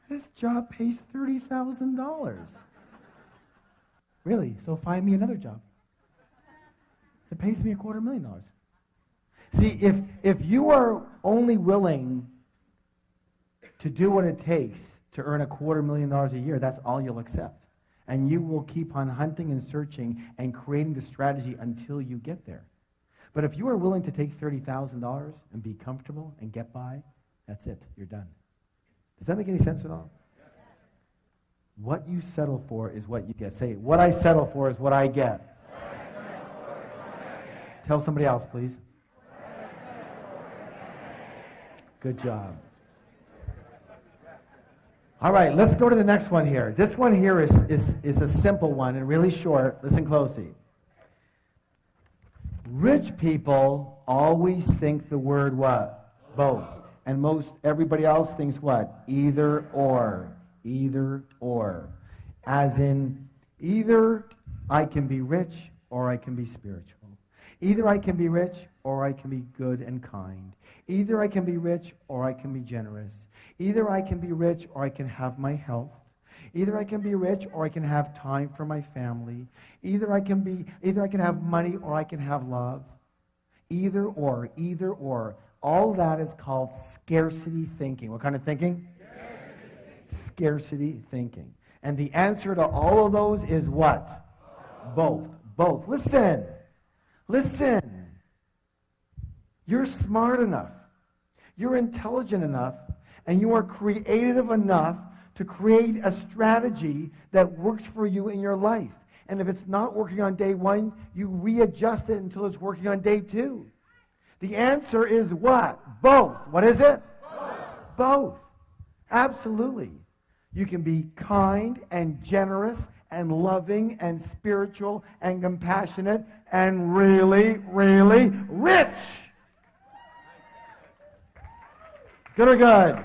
This job pays $30,000. Really? So find me another job that pays me $250,000. See, if you are only willing to do what it takes to earn $250,000 a year, that's all you'll accept. And you will keep on hunting and searching and creating the strategy until you get there. But if you are willing to take $30,000 and be comfortable and get by, that's it. You're done. Does that make any sense at all? What you settle for is what you get. Say, what I settle for is what I get. Tell somebody else, please. Good job. All right, let's go to the next one here. This one here is a simple one and really short. Listen closely. Rich people always think the word what? Both. And everybody else thinks what? Either or. Either or. As in, either I can be rich or I can be spiritual. Either I can be rich or I can be good and kind. Either I can be rich or I can be generous. Either I can be rich or I can have my health. Either I can be rich or I can have time for my family. Either I can have money or I can have love. Either or, either or. All that is called scarcity thinking. What kind of thinking? Scarcity thinking. And the answer to all of those is what? Both. Both. Listen. Listen. You're smart enough. You're intelligent enough. And you are creative enough to create a strategy that works for you in your life. And if it's not working on day one, you readjust it until it's working on day two. The answer is what? Both. What is it? Both. Both. Absolutely. You can be kind and generous and loving and spiritual and compassionate and really, really rich. Good or good?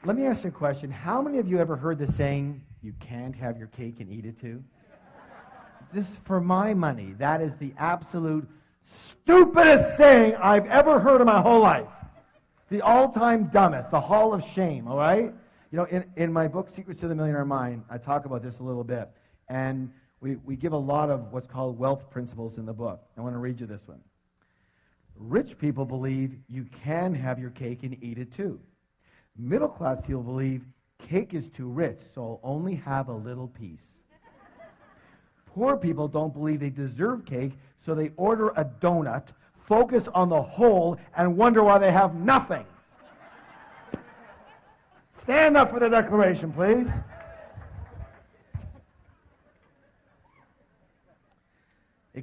Let me ask you a question. How many of you ever heard the saying, you can't have your cake and eat it too? This, for my money, that is the absolute stupidest saying I've ever heard in my whole life. The all-time dumbest, the hall of shame, all right? You know, in my book, Secrets to the Millionaire Mind, I talk about this a little bit. And we give a lot of what's called wealth principles in the book. I want to read you this one. Rich people believe you can have your cake and eat it too. Middle-class people believe cake is too rich, so I'll only have a little piece. Poor people don't believe they deserve cake, so they order a donut, focus on the whole, and wonder why they have nothing. Stand up for the declaration, please.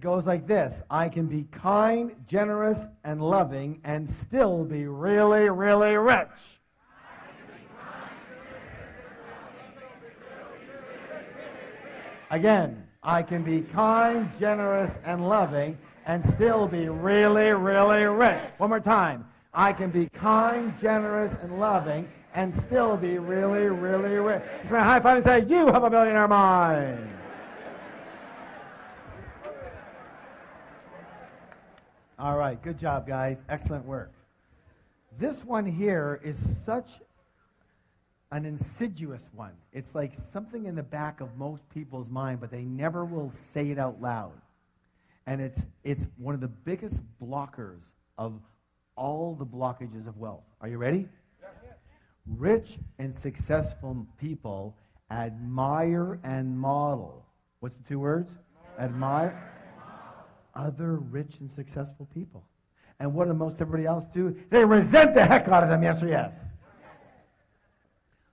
goes like this. I can be kind, generous, and loving and still be really, really rich. Again, I can be kind, generous, and loving and still be really, really rich. One more time. I can be kind, generous, and loving and still be really, really rich. Just want to high five and say, you have a millionaire mind. All right, good job, guys. Excellent work. This one here is such an insidious one. It's like something in the back of most people's mind, but they never will say it out loud. And it's one of the biggest blockers of all the blockages of wealth. Are you ready? Yes. Rich and successful people admire and model. What's the two words? Admire other rich and successful people. And what do most everybody else do? They resent the heck out of them, yes or yes?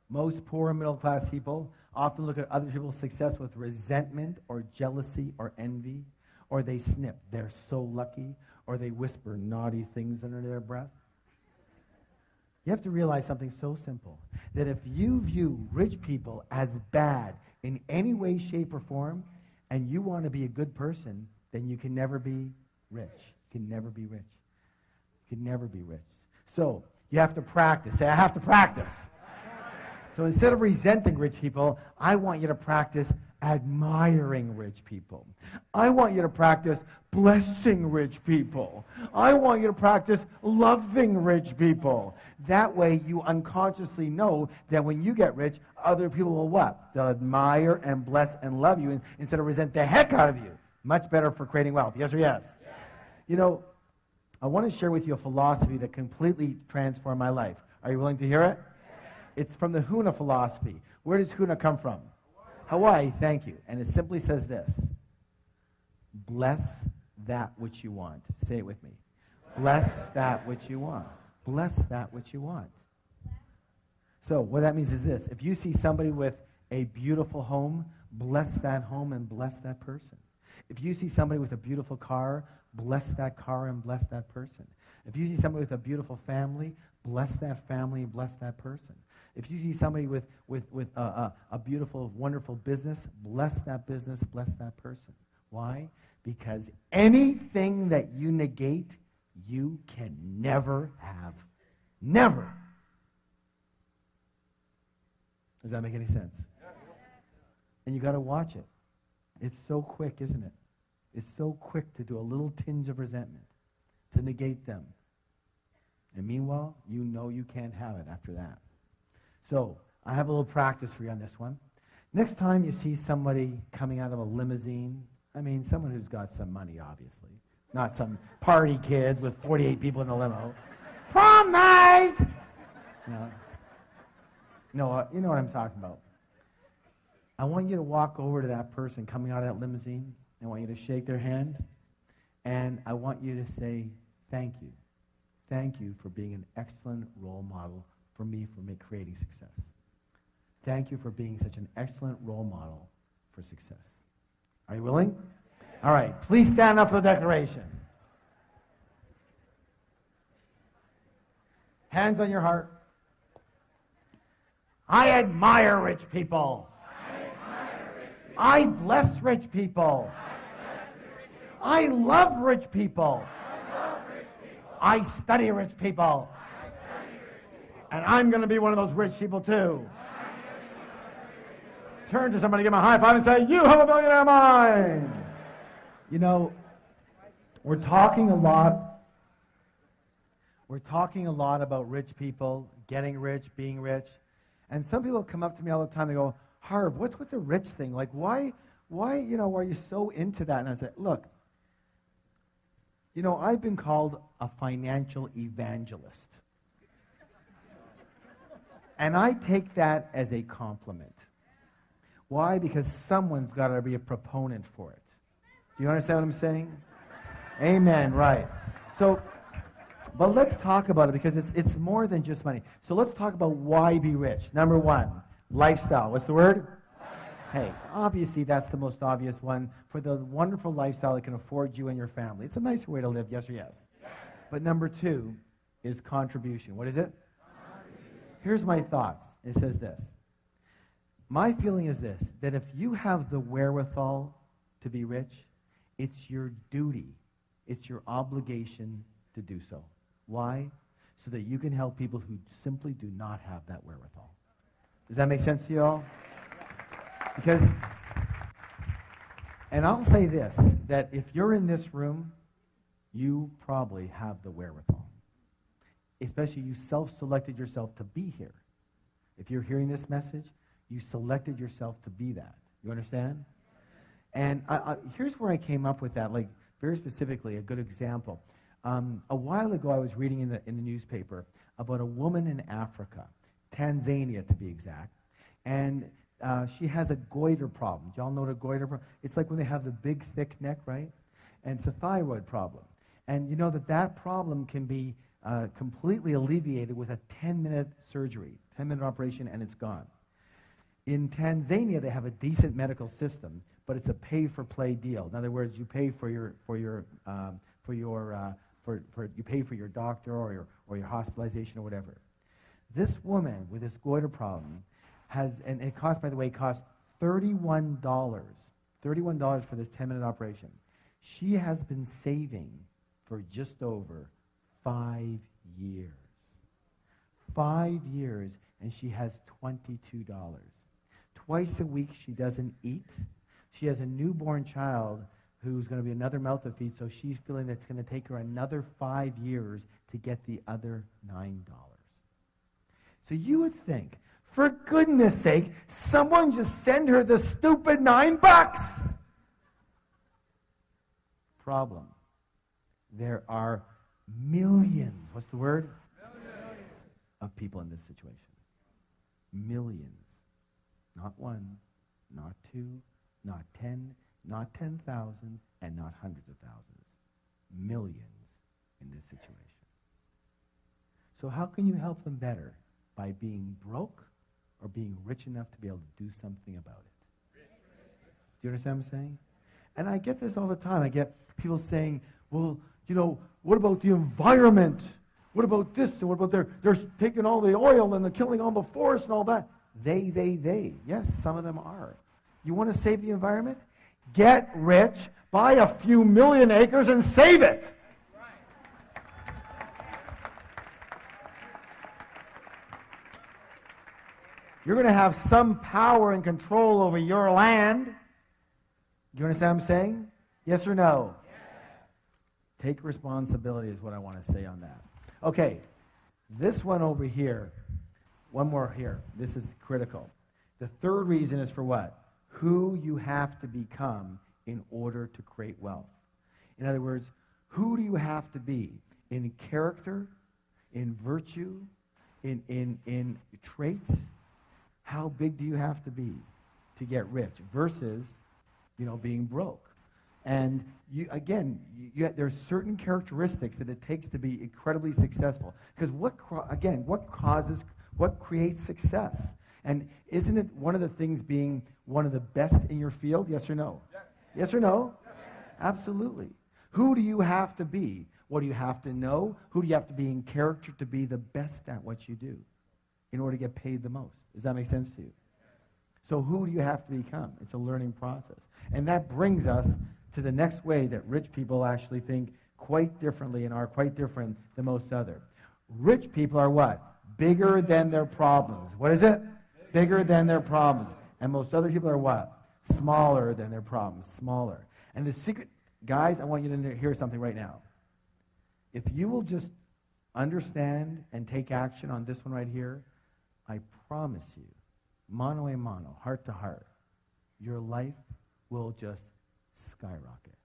Most poor and middle class people often look at other people's success with resentment or jealousy or envy, or they snip, they're so lucky, or they whisper naughty things under their breath. You have to realize something so simple, that if you view rich people as bad in any way, shape, or form, and you want to be a good person, then you can never be rich. You can never be rich. You can never be rich. So, you have to practice. Say, I have to practice. So instead of resenting rich people, I want you to practice admiring rich people. I want you to practice blessing rich people. I want you to practice loving rich people. That way you unconsciously know that when you get rich, other people will what? They'll admire and bless and love you instead of resent the heck out of you. Much better for creating wealth. Yes or yes? Yes. You know, I want to share with you a philosophy that completely transformed my life. Are you willing to hear it? It's from the Huna philosophy. Where does Huna come from? Hawaii, thank you. And it simply says this. Bless that which you want. Say it with me. Bless that which you want. Bless that which you want. So what that means is this. If you see somebody with a beautiful home, bless that home and bless that person. If you see somebody with a beautiful car, bless that car and bless that person. If you see somebody with a beautiful family, bless that family and bless that person. If you see somebody with a beautiful, wonderful business, bless that business, bless that person. Why? Because anything that you negate, you can never have. Never. Does that make any sense? And you got to watch it. It's so quick, isn't it? It's so quick to do a little tinge of resentment, to negate them. And meanwhile, you know you can't have it after that. So, I have a little practice for you on this one. Next time you see somebody coming out of a limousine, I mean, someone who's got some money, obviously. Not some party kids with 48 people in the limo. Prom night! No, you know what I'm talking about. I want you to walk over to that person coming out of that limousine. I want you to shake their hand. And I want you to say, thank you. Thank you for being an excellent role model for me creating success. Thank you for being such an excellent role model for success. Are you willing? All right. Please stand up for the declaration. Hands on your heart. I admire rich people. I bless rich people. I love rich people. I study rich people. And I'm going to be one of those rich people too. Turn to somebody, give them a high five and say, you have a millionaire mind. You know, we're talking a lot about rich people, getting rich, being rich. And some people come up to me all the time, they go, Harv, what's with the rich thing? Like, why, are you so into that? And I say, look, I've been called a financial evangelist. And I take that as a compliment. Why? Because someone's got to be a proponent for it. Do you understand what I'm saying? Amen, right. So, but let's talk about it because it's more than just money. So let's talk about why be rich. Number one, lifestyle. What's the word? Hey, obviously that's the most obvious one for the wonderful lifestyle that can afford you and your family. It's a nicer way to live, yes or yes? Yes. But number 2 is contribution. What is it? Here's my thoughts. It says this. My feeling is this, that if you have the wherewithal to be rich, it's your duty, it's your obligation to do so. Why? So that you can help people who simply do not have that wherewithal. Does that make sense to you all? Because, and I'll say this, that if you're in this room, you probably have the wherewithal. Especially you self-selected yourself to be here. If you're hearing this message, you selected yourself to be that. You understand? And here's where I came up with that, like very specifically, a good example. A while ago, I was reading in the newspaper about a woman in Africa, Tanzania to be exact, and she has a goiter problem. Do y'all know what a goiter problem? It's like when they have the big, thick neck, right? And it's a thyroid problem. And you know that problem can be completely alleviated with a 10-minute surgery, 10-minute operation, and it's gone. In Tanzania, they have a decent medical system, but it's a pay-for-play deal. In other words, you pay for you pay for your doctor or your hospitalization or whatever. This woman with this goiter problem has, and it costs, by the way, costs $31 for this 10-minute operation. She has been saving for just over 5 years. 5 years, and she has $22. Twice a week, she doesn't eat. She has a newborn child who's going to be another mouth to feed, so she's feeling that it's going to take her another 5 years to get the other $9. So you would think, for goodness sake, someone just send her the stupid $9. Problem. There are millions, what's the word? Millions. Of people in this situation. Millions. Not one, not two, not 10, not 10,000, and not hundreds of thousands. Millions in this situation. So how can you help them better? By being broke or being rich enough to be able to do something about it? Do you understand what I'm saying? And I get this all the time. I get people saying, well, you know, what about the environment? What about this? And what about they're taking all the oil and they're killing all the forest and all that? They. Yes, some of them are. You want to save the environment? Get rich, buy a few million acres and save it. You're going to have some power and control over your land. Do you understand what I'm saying? Yes or no? Yes. Take responsibility is what I want to say on that. Okay, this one over here, one more here. This is critical. The third reason is for what? Who you have to become in order to create wealth. In other words, who do you have to be in character, in virtue, in traits? How big do you have to be to get rich versus, being broke? And there's certain characteristics that it takes to be incredibly successful. Because what creates success? And isn't it one of the things being one of the best in your field? Yes or no? Yes, yes or no? Yes. Absolutely. Who do you have to be? What do you have to know? Who do you have to be in character to be the best at what you do in order to get paid the most? Does that make sense to you? So who do you have to become? It's a learning process. And that brings us to the next way that rich people actually think quite differently and are quite different than most other. Rich people are what? Bigger than their problems. What is it? Bigger than their problems. And most other people are what? Smaller than their problems. Smaller. And the secret, guys, I want you to hear something right now. If you will just understand and take action on this one right here, I promise you, mano a mano, heart to heart, your life will just skyrocket.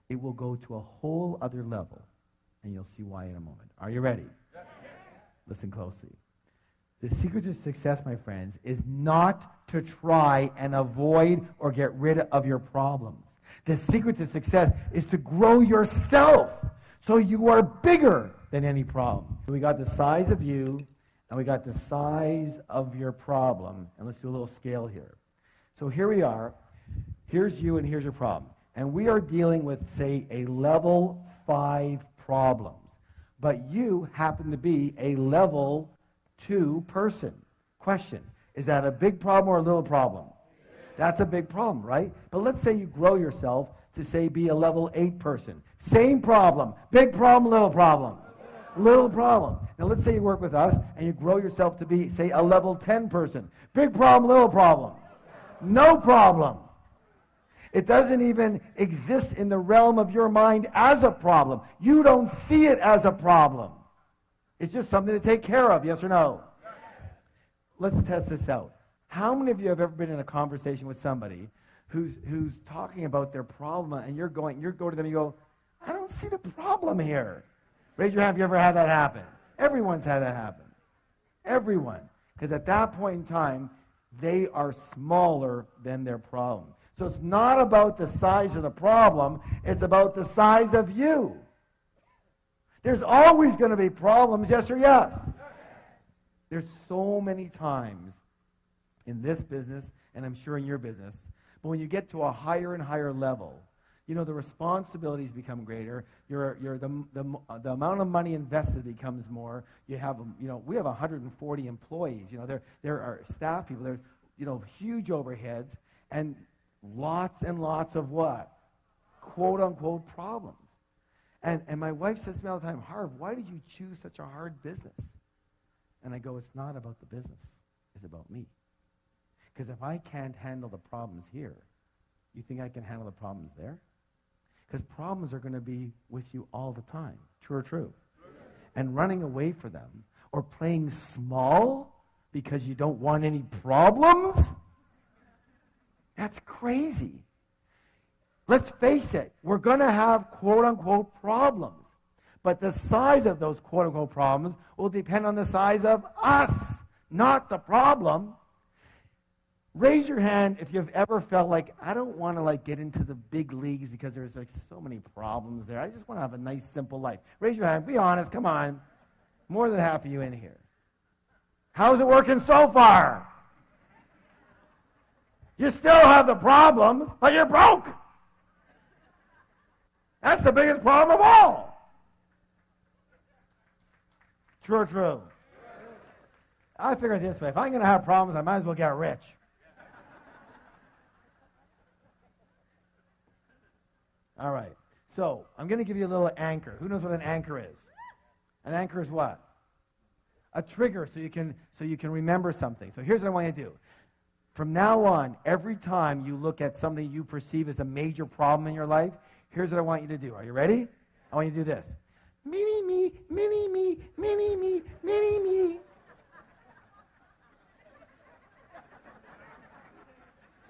It will go to a whole other level, and you'll see why in a moment. Are you ready? Yes. Listen closely. The secret to success, my friends, is not to try and avoid or get rid of your problems. The secret to success is to grow yourself so you are bigger than any problem. We got the size of you, and we got the size of your problem. And let's do a little scale here. So here we are. Here's you and here's your problem. And we are dealing with, say, a level 5 problem. But you happen to be a level 2 person. Question, is that a big problem or a little problem? That's a big problem, right? But let's say you grow yourself to, say, be a level 8 person. Same problem. Big problem, little problem. Little problem. Now let's say you work with us and you grow yourself to be, say, a level 10 person. Big problem, little problem. No problem. It doesn't even exist in the realm of your mind as a problem. You don't see it as a problem. It's just something to take care of, yes or no? Yes. Let's test this out. How many of you have ever been in a conversation with somebody who's talking about their problem, and you go to them and you go, I don't see the problem here. Raise your hand if you ever had that happen. Everyone's had that happen. Everyone. Because at that point in time, they are smaller than their problem. So it's not about the size of the problem, it's about the size of you. There's always going to be problems, yes or yes? There's so many times in this business, and I'm sure in your business, but when you get to a higher and higher level, you know, the responsibilities become greater. The amount of money invested becomes more. You have, you know, we have 140 employees. You know, there are staff people. There's, you know, huge overheads and lots and lots of what? Quote unquote problems. And my wife says to me all the time, Harv, why did you choose such a hard business? And I go, it's not about the business. It's about me. Because if I can't handle the problems here, you think I can handle the problems there? Because problems are going to be with you all the time. True or true? And running away from them or playing small because you don't want any problems? That's crazy. Let's face it. We're going to have quote-unquote problems. But the size of those quote-unquote problems will depend on the size of us, not the problem. Raise your hand if you've ever felt like, I don't want to get into the big leagues because there's so many problems there. I just want to have a nice, simple life. Raise your hand. Be honest. Come on. More than half of you in here. How's it working so far? You still have the problems, but you're broke. That's the biggest problem of all. True or true? I figure it this way. If I'm going to have problems, I might as well get rich. All right. So, I'm going to give you a little anchor. Who knows what an anchor is? An anchor is what? A trigger so you can remember something. So here's what I want you to do. From now on, every time you look at something you perceive as a major problem in your life, here's what I want you to do. Are you ready? I want you to do this. Mini me, mini me, mini me, mini me.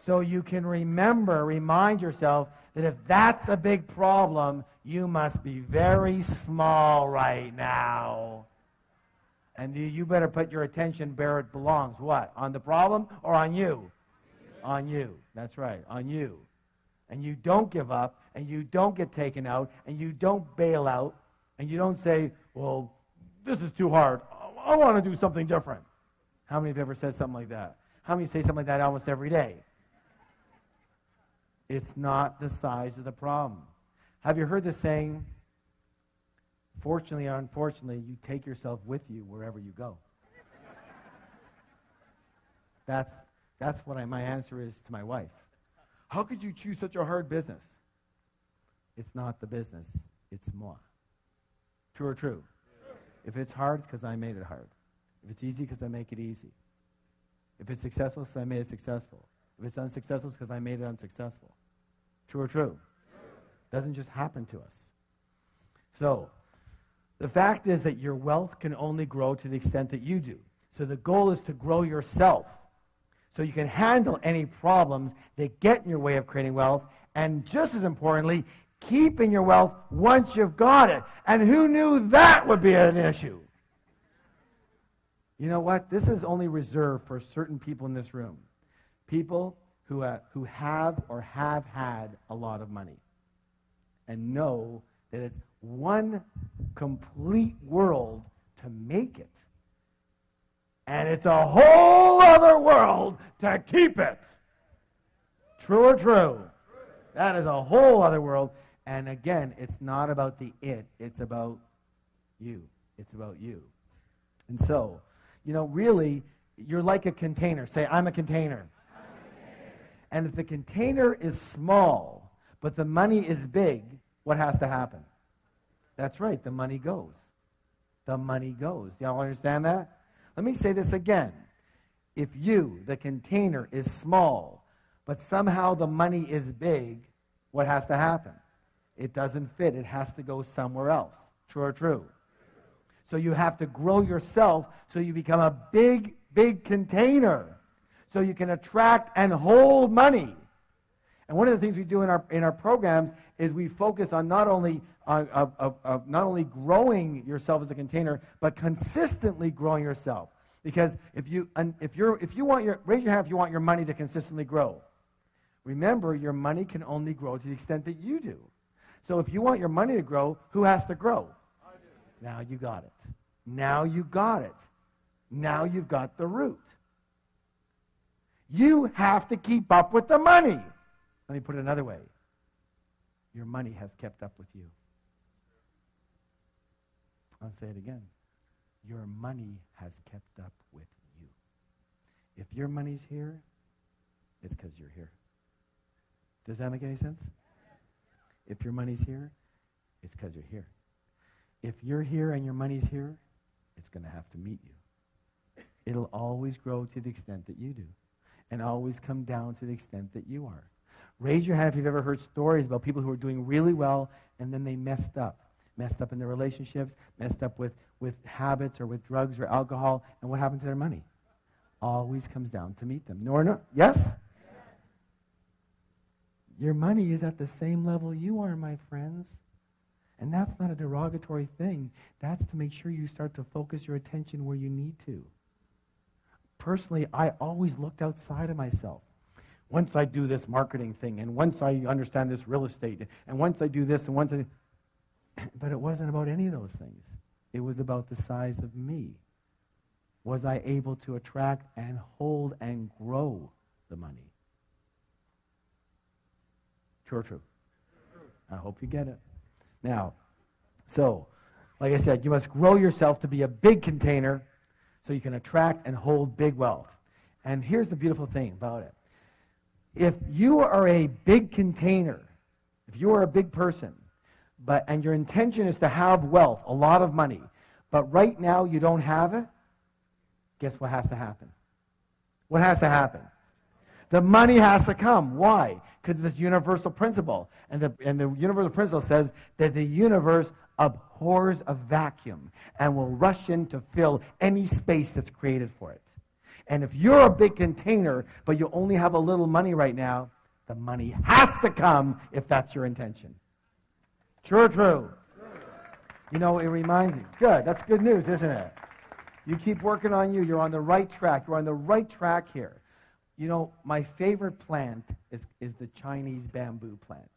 So you can remind yourself that if that's a big problem, you must be very small right now. And you better put your attention where it belongs. What? On the problem or on you? On you. That's right, on you. And you don't give up, and you don't get taken out, and you don't bail out, and you don't say, well, this is too hard. I want to do something different. How many have ever said something like that? How many say something like that almost every day? It's not the size of the problem. Have you heard the saying, fortunately or unfortunately, you take yourself with you wherever you go? That's what my answer is to my wife. How could you choose such a hard business? It's not the business, it's moi. True or true? If it's hard, it's because I made it hard. If it's easy, because I make it easy. If it's successful, it's because I made it successful. If it's unsuccessful, it's because I made it unsuccessful. True or true? It doesn't just happen to us. So, the fact is that your wealth can only grow to the extent that you do. So the goal is to grow yourself so you can handle any problems that get in your way of creating wealth, and just as importantly, keeping your wealth once you've got it. And who knew that would be an issue? You know what? This is only reserved for certain people in this room. People who have or have had a lot of money and know that it's one complete world to make it. And it's a whole other world to keep it. True or true? That is a whole other world. And again, it's not about the it. It's about you. It's about you. And so, really, you're like a container. Say, I'm a container. And if the container is small, but the money is big, what has to happen? That's right, the money goes. The money goes. Do y'all understand that? Let me say this again. If you, the container, is small, but somehow the money is big, what has to happen? It doesn't fit. It has to go somewhere else. True or true? So you have to grow yourself so you become a big, big container so you can attract and hold money. And one of the things we do in our programs is we focus on not only growing yourself as a container, but consistently growing yourself. Because if you want raise your hand if you want your money to consistently grow. Remember, your money can only grow to the extent that you do. So if you want your money to grow, who has to grow? I do. Now you got it. Now you got it. Now you've got the root. You have to keep up with the money. Let me put it another way. Your money has kept up with you. I'll say it again. Your money has kept up with you. If your money's here, it's because you're here. Does that make any sense? If your money's here, it's because you're here. If you're here and your money's here, it's going to have to meet you. It'll always grow to the extent that you do, and always come down to the extent that you are. Raise your hand if you've ever heard stories about people who are doing really well, and then they messed up in their relationships, messed up with habits or with drugs or alcohol, and what happened to their money? Always comes down to meet them. No? Yes? Your money is at the same level you are, my friends. And that's not a derogatory thing. That's to make sure you start to focus your attention where you need to. Personally, I always looked outside of myself. Once I do this marketing thing, and once I understand this real estate, and once I do this, and once I... But it wasn't about any of those things. It was about the size of me. Was I able to attract and hold and grow the money? True or true? I hope you get it. Now, so, like I said, you must grow yourself to be a big container so you can attract and hold big wealth. And here's the beautiful thing about it. If you are a big container, if you are a big person, and your intention is to have wealth, a lot of money, but right now you don't have it, guess what has to happen? What has to happen? The money has to come. Why? Because it's a universal principle. And the universal principle says that the universe abhors a vacuum and will rush in to fill any space that's created for it. And if you're a big container, but you only have a little money right now, the money has to come if that's your intention. True or true? It reminds me. Good. That's good news, isn't it? You keep working on you. You're on the right track. You're on the right track here. My favorite plant is the Chinese bamboo plant,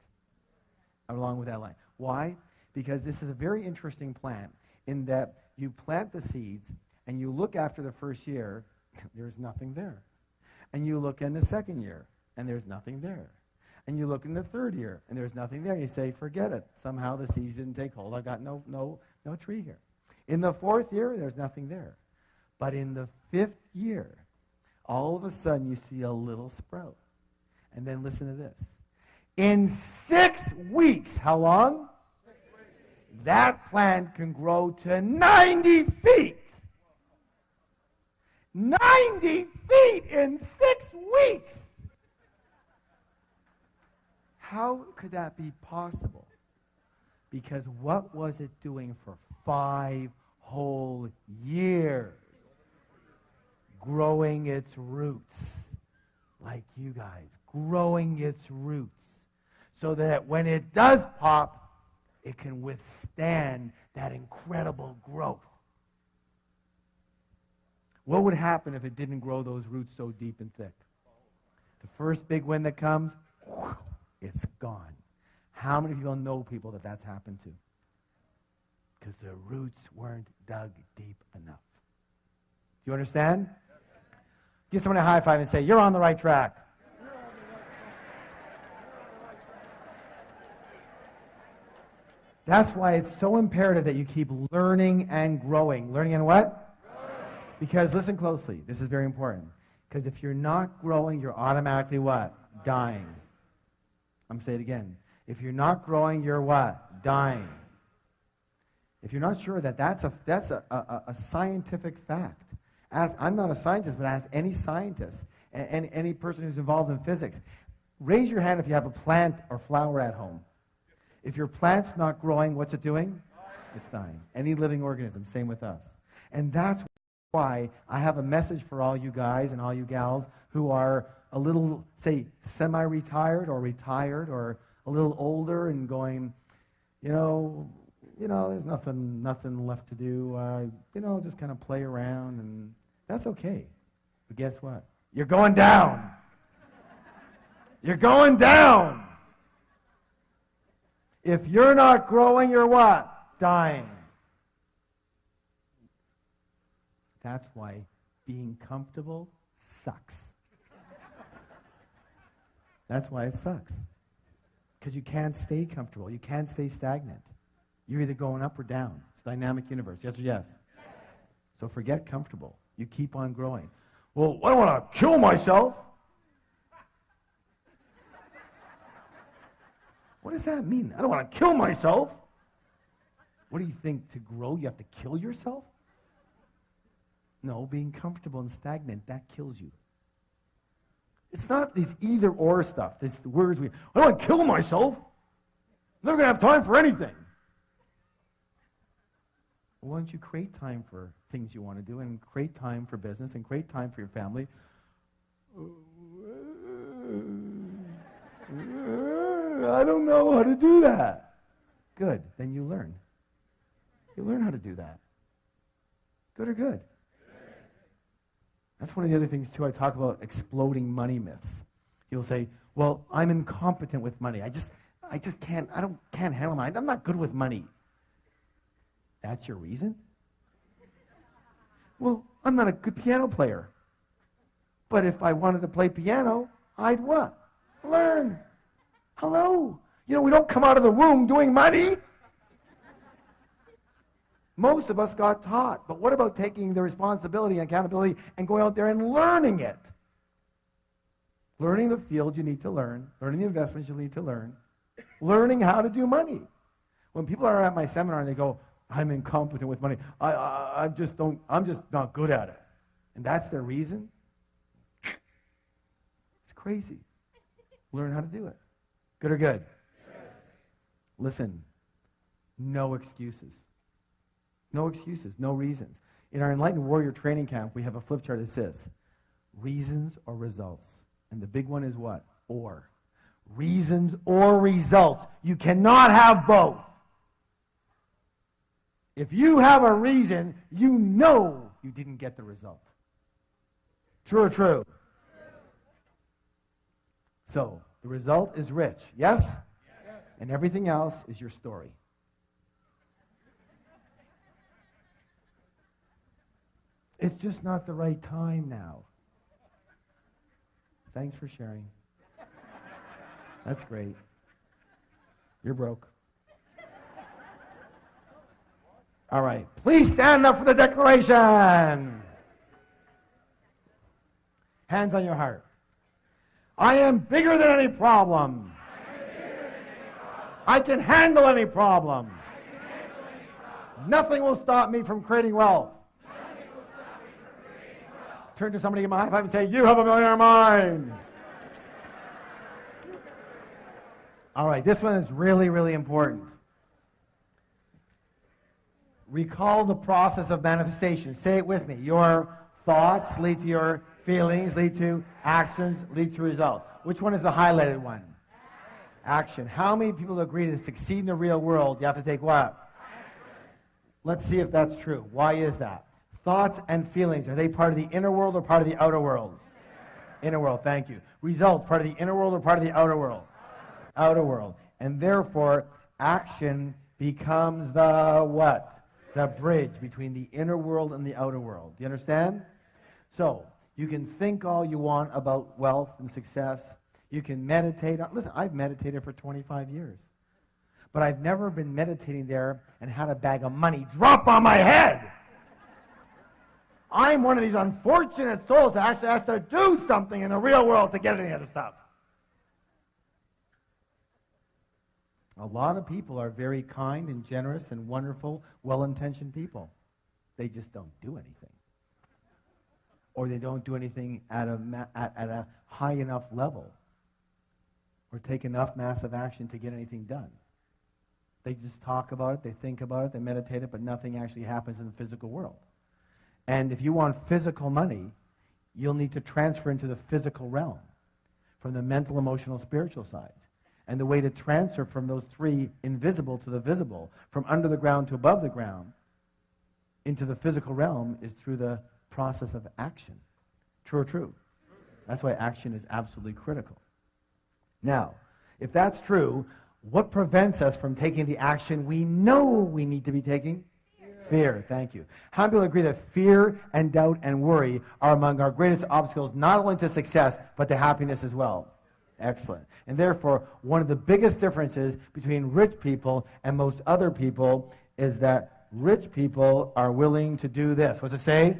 along with that line. Why? Because this is a very interesting plant in that you plant the seeds, and you look after the first year, there's nothing there. And you look in the second year, and there's nothing there. And you look in the third year, and there's nothing there. You say, forget it. Somehow the seeds didn't take hold. I got no tree here. In the fourth year, there's nothing there. But in the fifth year, all of a sudden you see a little sprout. And then listen to this. In 6 weeks, how long? 6 weeks. That plant can grow to 90 feet. 90 feet in 6 weeks. How could that be possible? Because what was it doing for 5 whole years? Growing its roots, like you guys, growing its roots, so that when it does pop, it can withstand that incredible growth. What would happen if it didn't grow those roots so deep and thick? The first big wind that comes, it's gone. How many people know people that that's happened to? Because the roots weren't dug deep enough. Do you understand? Give someone a high five and say, you're on the right track. That's why it's so imperative that you keep learning and growing. Learning and what? Growing. Because listen closely. This is very important. Because if you're not growing, you're automatically what? Dying. I'm going to say it again. If you're not growing, you're what? Dying. If you're not sure that that's a scientific fact. I'm not a scientist, but ask any scientist and any person who's involved in physics. Raise your hand if you have a plant or flower at home. If your plant's not growing, what's it doing? It's dying. Any living organism, same with us. And that's why I have a message for all you guys and all you gals who are a little, say, semi-retired or retired or a little older and going, there's nothing left to do. Just kind of play around, and that's okay. But guess what? You're going down. You're going down. If you're not growing, you're what? Dying. That's why being comfortable sucks. That's why it sucks. Because you can't stay comfortable. You can't stay stagnant. You're either going up or down. It's a dynamic universe. Yes or yes? So forget comfortable. You keep on growing. Well, I don't want to kill myself. What does that mean? I don't want to kill myself. What do you think? To grow, you have to kill yourself? No, being comfortable and stagnant, that kills you. It's not these either-or stuff, these words I don't want to kill myself. I'm never going to have time for anything. Well, why don't you create time for things you want to do and create time for business and create time for your family? I don't know how to do that. Good. Then you learn. You learn how to do that. Good or good? That's one of the other things, too. I talk about exploding money myths. You'll say, well, I'm incompetent with money. I just can't handle money. I'm not good with money. That's your reason? Well, I'm not a good piano player. But if I wanted to play piano, I'd what? Learn. Hello. We don't come out of the womb doing money. Most of us got taught. But what about taking the responsibility and accountability and going out there and learning it? Learning the field you need to learn. Learning the investments you need to learn. Learning how to do money. When people are at my seminar and they go, I'm incompetent with money. I'm just not good at it. And that's their reason? It's crazy. Learn how to do it. Good or good? Listen, no excuses. No excuses, no reasons. In our Enlightened Warrior Training Camp, we have a flip chart that says, reasons or results. And the big one is what? Or. Reasons or results. You cannot have both. If you have a reason, you know you didn't get the result. True or true? So, the result is rich. Yes? And everything else is your story. It's just not the right time now. Thanks for sharing. That's great. You're broke. All right. Please stand up for the declaration. Hands on your heart. I am bigger than any problem. I can handle any problem. Nothing will stop me from creating wealth. Turn to somebody, give them a high five and say, you have a millionaire mind. All right, this one is really, really important. Recall the process of manifestation. Say it with me. Your thoughts lead to your feelings, lead to actions, lead to results. Which one is the highlighted one? Action. How many people agree to succeed in the real world, you have to take what? Let's see if that's true. Why is that? Thoughts and feelings, are they part of the inner world or part of the outer world? Inner world, thank you. Results, part of the inner world or part of the outer world? Outer world. And therefore, action becomes the what? The bridge between the inner world and the outer world. Do you understand? So, you can think all you want about wealth and success. You can meditate. Listen, I've meditated for 25 years. But I've never been meditating there and had a bag of money drop on my head. I'm one of these unfortunate souls that actually has to do something in the real world to get any of the stuff. A lot of people are very kind and generous and wonderful, well-intentioned people. They just don't do anything. Or they don't do anything at a high enough level or take enough massive action to get anything done. They just talk about it, they think about it, they meditate it, but nothing actually happens in the physical world. And if you want physical money, you'll need to transfer into the physical realm from the mental, emotional, spiritual sides. And the way to transfer from those three invisible to the visible, from under the ground to above the ground, into the physical realm is through the process of action. True or true? That's why action is absolutely critical. Now, if that's true, what prevents us from taking the action we know we need to be taking? Fear. Thank you. How many people agree that fear and doubt and worry are among our greatest obstacles, not only to success, but to happiness as well? Excellent. And therefore, one of the biggest differences between rich people and most other people is that rich people are willing to do this. What's it say?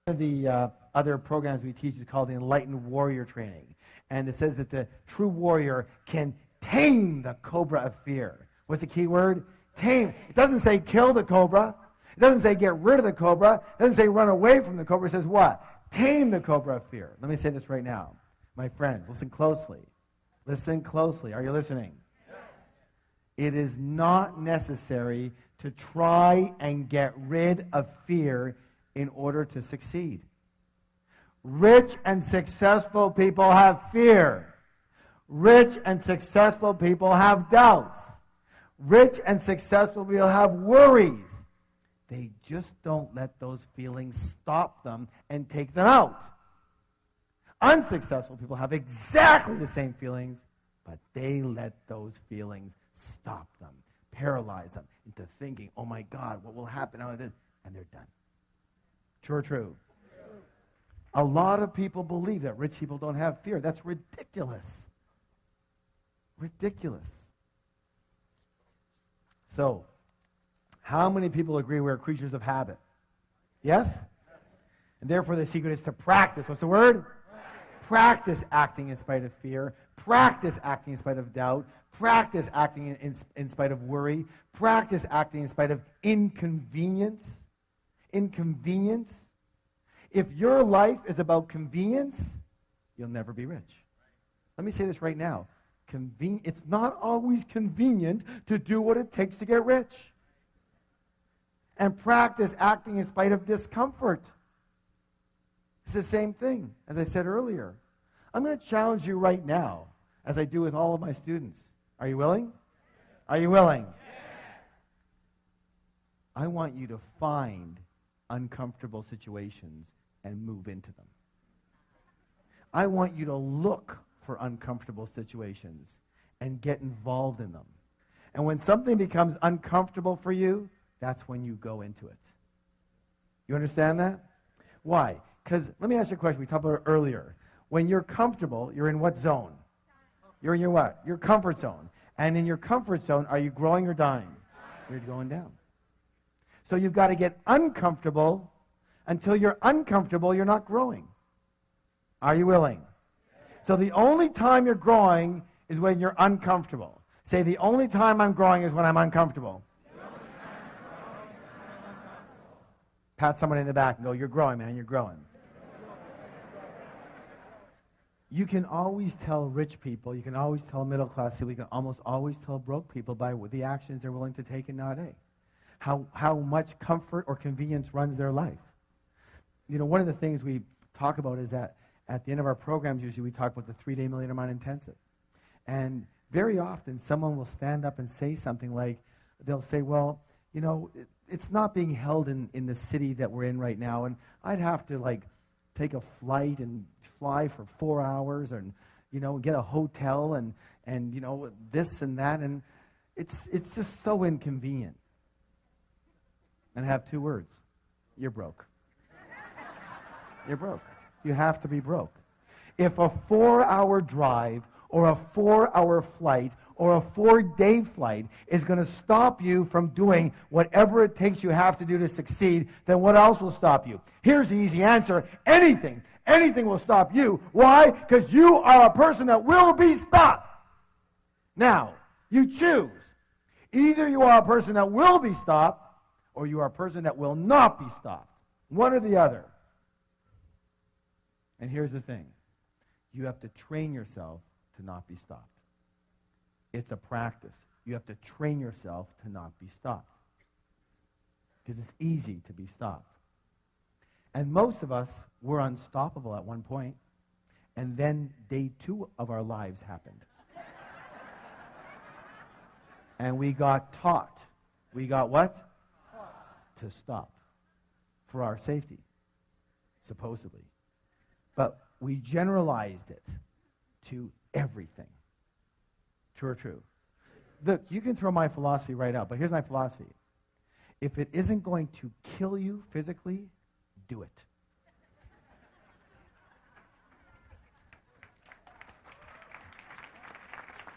One of the other programs we teach is called the Enlightened Warrior Training. And it says that the true warrior can tame the cobra of fear. What's the key word? Tame. It doesn't say kill the cobra. It doesn't say get rid of the cobra. It doesn't say run away from the cobra. It says what? Tame the cobra of fear. Let me say this right now. My friends, listen closely. Listen closely. Are you listening? Yes. It is not necessary to try and get rid of fear in order to succeed. Rich and successful people have fear. Rich and successful people have doubts. Rich and successful people have worries. They just don't let those feelings stop them and take them out. Unsuccessful people have exactly the same feelings, but they let those feelings stop them, paralyze them into thinking, oh my God, what will happen? And they're done. True or true? A lot of people believe that rich people don't have fear. That's ridiculous. Ridiculous. So, how many people agree we're creatures of habit? Yes? And therefore the secret is to practice. What's the word? Practice acting in spite of fear. Practice acting in spite of doubt. Practice acting in spite of worry. Practice acting in spite of inconvenience. Inconvenience. If your life is about convenience, you'll never be rich. Let me say this right now. It's not always convenient to do what it takes to get rich. And practice acting in spite of discomfort. It's the same thing, as I said earlier. I'm going to challenge you right now, as I do with all of my students. Are you willing? Are you willing? Yes. I want you to find uncomfortable situations and move into them. I want you to look for uncomfortable situations and get involved in them. And when something becomes uncomfortable for you, that's when you go into it. You understand that? Why? Because, let me ask you a question. We talked about it earlier. When you're comfortable, you're in what zone? You're in your what? Your comfort zone. And in your comfort zone, are you growing or dying? You're going down. So you've got to get uncomfortable. Until you're uncomfortable, you're not growing. Are you willing? So the only time you're growing is when you're uncomfortable. Say, the only time I'm growing is when I'm uncomfortable. Pat somebody in the back and go, you're growing, man, you're growing. You can always tell rich people, you can always tell middle class people, you can almost always tell broke people by the actions they're willing to take in nowadays. How much comfort or convenience runs their life. You know, one of the things we talk about is that at the end of our programs, usually we talk about the 3-day Million Mind Intensive. And very often someone will stand up and say something like, they'll say, well, you know, it's not being held in the city that we're in right now, and I'd have to take a flight and fly for 4 hours and, get a hotel and this and that, and it's just so inconvenient. And I have 2 words. You're broke. You're broke. You have to be broke. If a 4-hour drive or a 4-hour flight or a 4-day flight is going to stop you from doing whatever it takes you have to do to succeed, then what else will stop you? Here's the easy answer. Anything. Anything will stop you. Why? Because you are a person that will be stopped. Now, you choose. Either you are a person that will be stopped, or you are a person that will not be stopped. One or the other. And here's the thing. You have to train yourself to not be stopped. It's a practice. You have to train yourself to not be stopped. Because it's easy to be stopped. And most of us were unstoppable at one point, and then day 2 of our lives happened. And we got taught. We got what? To stop. For our safety, supposedly. But we generalized it to everything. True or true? Look, you can throw my philosophy right out, but here's my philosophy. If it isn't going to kill you physically, do it.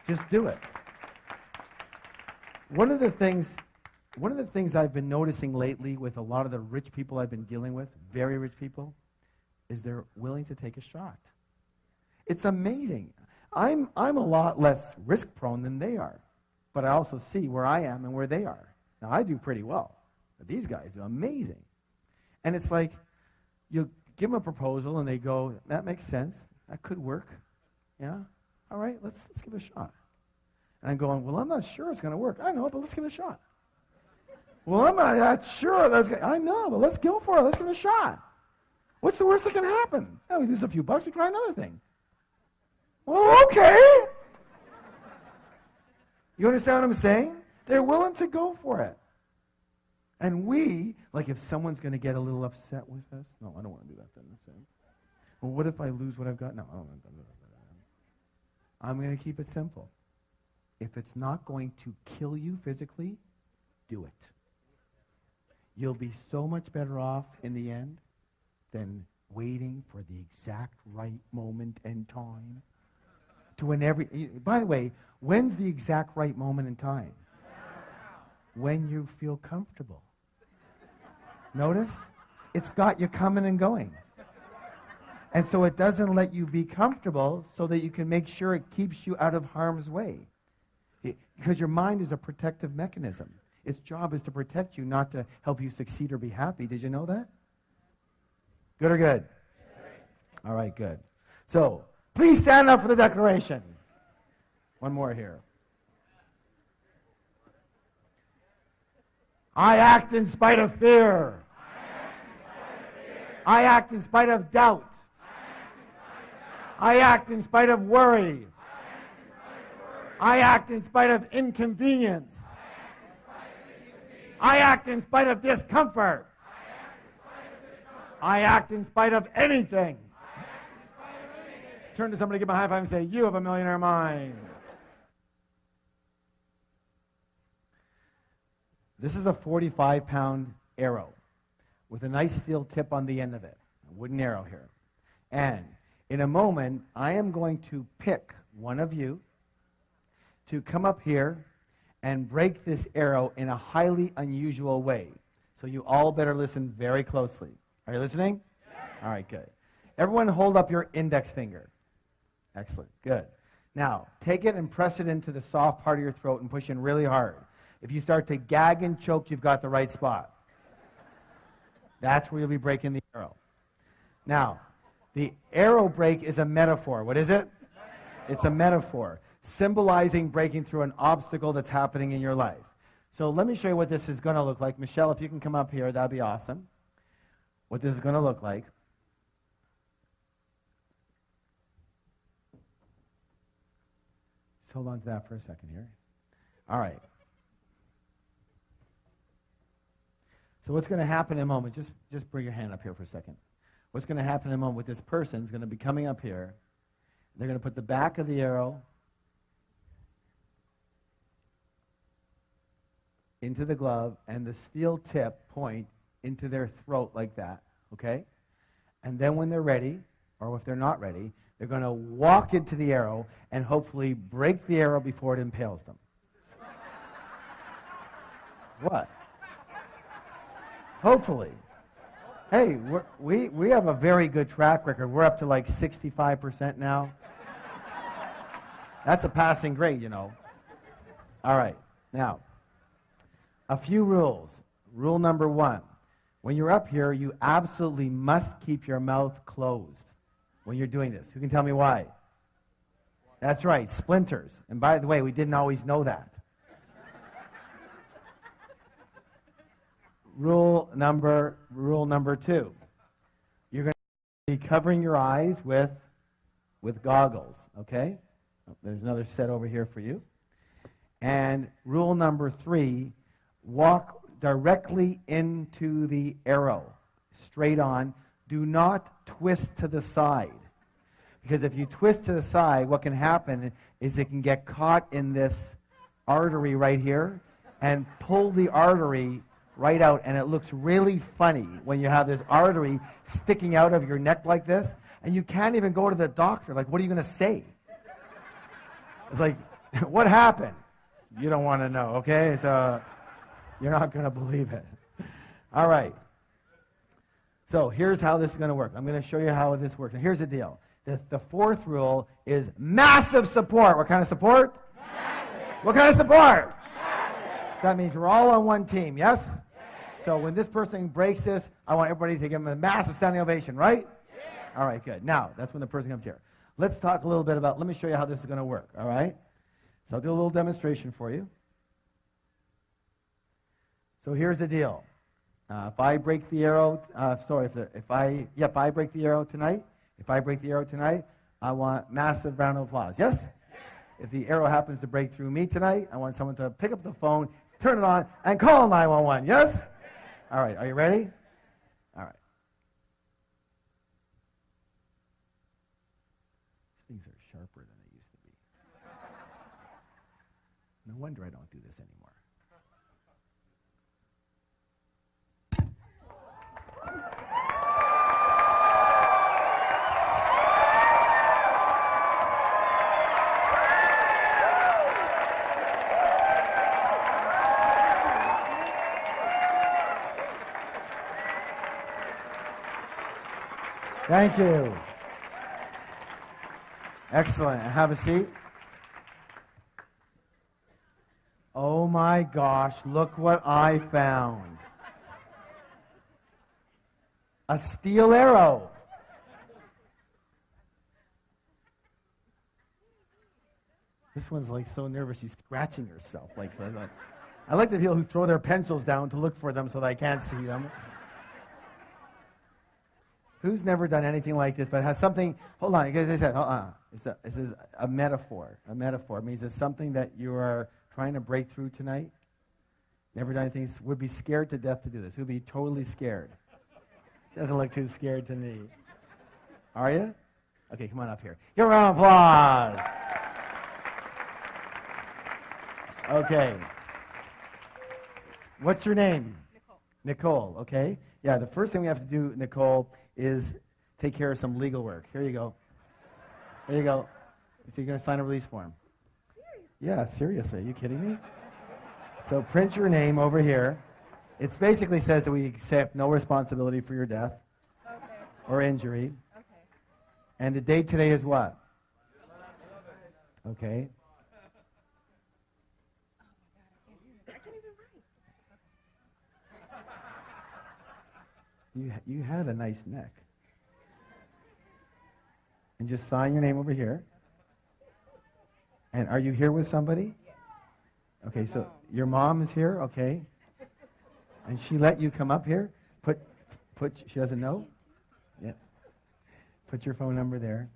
Just do it. One of the things I've been noticing lately with a lot of the rich people I've been dealing with, very rich people, is they're willing to take a shot. It's amazing. I'm a lot less risk-prone than they are, but I also see where I am and where they are. Now, I do pretty well, but these guys are amazing. And it's like, you give them a proposal, and they go, that makes sense. That could work. Yeah? All right, let's give it a shot. And I'm going, well, I'm not sure it's going to work. I know, but let's give it a shot. Well, I'm not that sure. I know, but let's go for it. Let's give it a shot. What's the worst that can happen? Oh, we lose a few bucks, we try another thing. Well, okay. You understand what I'm saying? They're willing to go for it. And we, like if someone's going to get a little upset with us, no, I don't want to do that then. Well, what if I lose what I've got? No, I don't want to do that. I'm going to keep it simple. If it's not going to kill you physically, do it. You'll be so much better off in the end than waiting for the exact right moment and time. By the way, when's the exact right moment and time? When you feel comfortable. Notice? It's got you coming and going. And so it doesn't let you be comfortable so that you can make sure it keeps you out of harm's way. Because your mind is a protective mechanism. Its job is to protect you, not to help you succeed or be happy. Did you know that? Good or good? All right, good. So, please stand up for the declaration. One more here. I act in spite of fear. I act in spite of doubt. I act in spite of worry. I act in spite of inconvenience. I act in spite of discomfort. I act in spite of anything. Turn to somebody, give them a high five and say, you have a millionaire mind. This is a 45-pound arrow with a nice steel tip on the end of it. A wooden arrow here. And in a moment, I am going to pick one of you to come up here and break this arrow in a highly unusual way. So you all better listen very closely. Are you listening? Yes. All right, good. Everyone hold up your index finger. Excellent, good. Now, take it and press it into the soft part of your throat and push in really hard. If you start to gag and choke, you've got the right spot. That's where you'll be breaking the arrow. Now, the arrow break is a metaphor. What is it? It's a metaphor, symbolizing breaking through an obstacle that's happening in your life. So let me show you what this is going to look like. Michelle, if you can come up here, that'd be awesome. What this is going to look like. Just hold on to that for a second here. All right. So what's going to happen in a moment, just bring your hand up here for a second. What's going to happen in a moment with this person is going to be coming up here. They're going to put the back of the arrow into the glove and the steel tip point into their throat like that, okay? And then when they're ready, or if they're not ready, They're going to walk into the arrow and hopefully break the arrow before it impales them. What? Hopefully. Hey, we have a very good track record. We're up to like 65% now. That's a passing grade, you know. All right. Now, a few rules. Rule number 1. When you're up here, you absolutely must keep your mouth closed when you're doing this. Who can tell me why? That's right, splinters. And by the way, we didn't always know that. Rule number 2. You're going to be covering your eyes with goggles, okay? There's another set over here for you. And rule number 3, walk directly into the arrow, straight on. Do not twist to the side. Because if you twist to the side, what can happen is it can get caught in this artery right here and pull the artery right out. And it looks really funny when you have this artery sticking out of your neck like this, and you can't even go to the doctor. Like, what are you going to say? It's like, what happened? You don't want to know, okay? So you're not going to believe it. All right. So here's how this is going to work. I'm going to show you how this works. And here's the deal. The 4th rule is massive support. What kind of support? Massive. What kind of support? Massive. That means we're all on one team, yes? Yes. So when this person breaks this, I want everybody to give them a massive standing ovation, right? Yes. All right, good. Now, that's when the person comes here. Let's talk a little bit about, let me show you how this is going to work, all right? So I'll do a little demonstration for you. So here's the deal. If I break the arrow, if I break the arrow tonight, I want massive round of applause. Yes? If the arrow happens to break through me tonight, I want someone to pick up the phone, turn it on, and call 911. Yes? All right. Are you ready? All right. These are sharper than they used to be. No wonder I don't do this anymore. Thank you. Excellent. Have a seat. Oh my gosh, look what I found. A steel arrow. This one's like so nervous she's scratching herself. I like the people who throw their pencils down to look for them so that I can't see them. Who's never done anything like this, but has something, hold on, as I said, hold on. This is a metaphor. A metaphor means it's something that you are trying to break through tonight. Never done anything, would be scared to death to do this. Would be totally scared. She doesn't look too scared to me. Are you? Okay, come on up here. Give a round of applause. Okay. What's your name? Nicole, okay. Yeah, the first thing we have to do, Nicole, is take care of some legal work. Here you go. There you go. So you're going to sign a release form. Seriously? Yeah, seriously. Are you kidding me? So print your name over here. It basically says that we accept no responsibility for your death or injury. Okay. And the date today is what? Okay. You had a nice neck. And just sign your name over here. And are you here with somebody? Yes. Okay, so your mom is here, okay. And she let you come up here? She doesn't know? Yeah. Put your phone number there.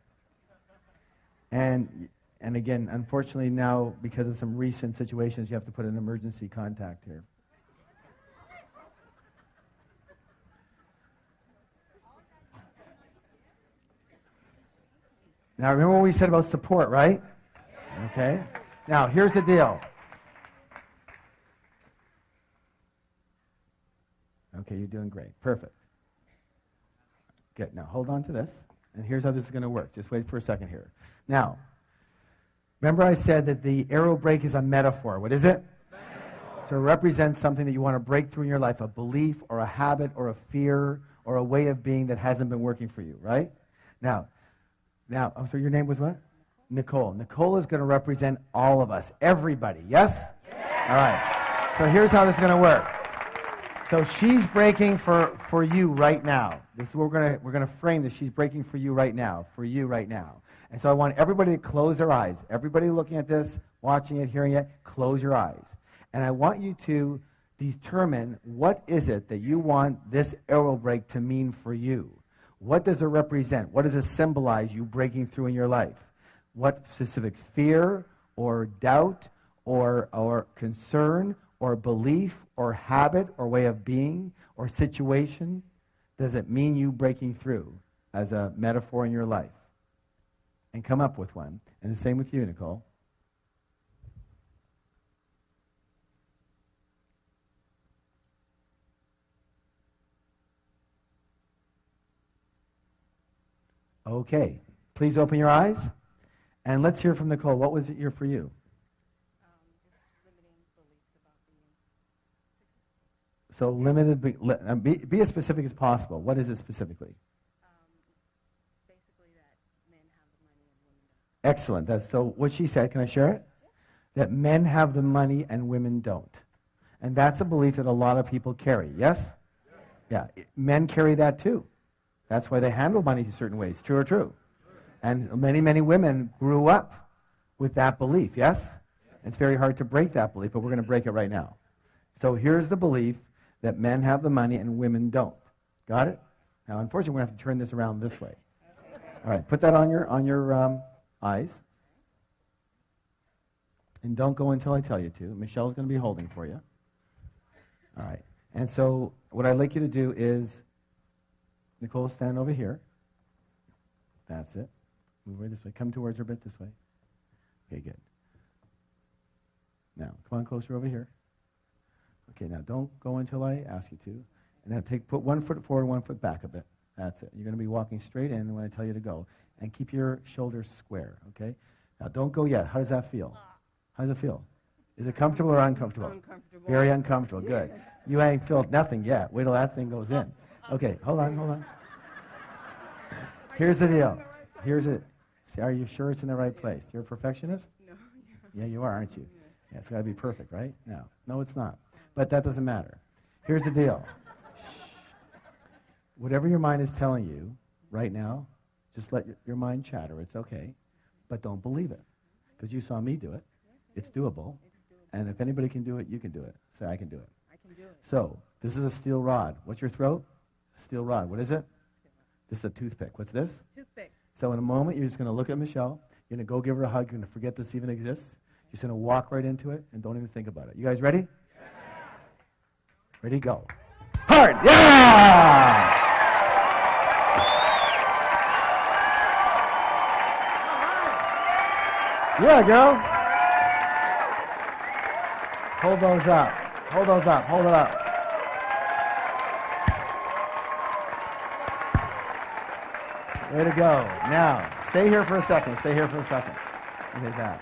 And again, unfortunately now, because of some recent situations, you have to put an emergency contact here. Now, remember what we said about support, right? Okay. Now, here's the deal. Okay, you're doing great. Perfect. Good. Now, hold on to this. And here's how this is going to work. Just wait for a second here. Now, remember I said that the arrow break is a metaphor. What is it? Metaphor. So it represents something that you want to break through in your life, a belief or a habit or a fear or a way of being that hasn't been working for you, right? Now, so your name was what? Nicole. Nicole is going to represent all of us, everybody, yes? All right. So here's how this is going to work. So she's breaking for you right now. This is what we're going to frame this. She's breaking for you right now, And so I want everybody to close their eyes. Everybody looking at this, watching it, hearing it, close your eyes. And I want you to determine what is it that you want this arrow break to mean for you. What does it represent? What does it symbolize you breaking through in your life? What specific fear or doubt or concern or belief or habit or way of being or situation does it mean you breaking through as a metaphor in your life? And come up with one. And the same with you, Nicole. Okay. Please open your eyes. And let's hear from Nicole. What was it here for you? Just limiting beliefs about being. So limited, be as specific as possible. What is it specifically? Basically that men have the money and women don't. Excellent. So what she said, can I share it? That men have the money and women don't. And that's a belief that a lot of people carry, yes? Yeah. Men carry that too. That's why they handle money in certain ways. True or true? And many, many women grew up with that belief, yes? It's very hard to break that belief, but we're going to break it right now. So here's the belief that men have the money and women don't. Got it? Now, unfortunately, we're going to have to turn this around this way. All right, put that on your eyes. And don't go until I tell you to. Michelle's going to be holding for you. All right. And so what I'd like you to do is, Nicole, stand over here. That's it. Move over this way. Come towards her a bit this way. Okay, good. Now, come on closer over here. Okay, now don't go until I ask you to. And then put 1 foot forward, 1 foot back a bit. That's it. You're going to be walking straight in when I tell you to go. And keep your shoulders square, okay? Now, don't go yet. How does that feel? How does it feel? Is it comfortable or uncomfortable? Uncomfortable. Very uncomfortable. Good. You ain't felt nothing yet. Wait till that thing goes in. Okay, hold on. Here's the deal. Here's it. See, are you sure it's in the right place? You're a perfectionist? No. Yeah, you are, aren't you? Yeah, it's got to be perfect, right? No, it's not. But that doesn't matter. Here's the deal. Whatever your mind is telling you right now, just let your mind chatter. It's okay. But don't believe it. Because you saw me do it. It's doable. And if anybody can do it, you can do it. Say, I can do it. I can do it. So, this is a steel rod. What's your throat? Steel rod. What is it? This is a toothpick. What's this? Toothpick. So in a moment, you're just going to look at Michelle. You're going to go give her a hug. You're going to forget this even exists. You're just going to walk right into it and don't even think about it. You guys ready? Yeah. Ready, go. Hard! Yeah! Yeah, girl. Hold those up. Hold those up. Hold it up. Way to go. Now, stay here for a second. Stay here for a second. Look at that.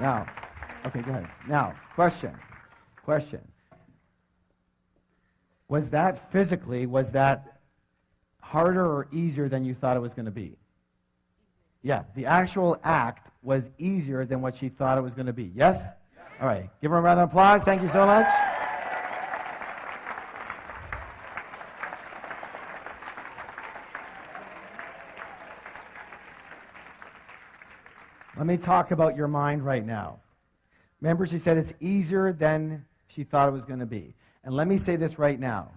Now, okay, go ahead. Now, question. Was that harder or easier than you thought it was going to be? Yeah, the actual act was easier than what she thought it was going to be. Yes? All right. Give her a round of applause. Thank you so much. Let me talk about your mind right now. Remember, she said it's easier than she thought it was going to be. And let me say this right now.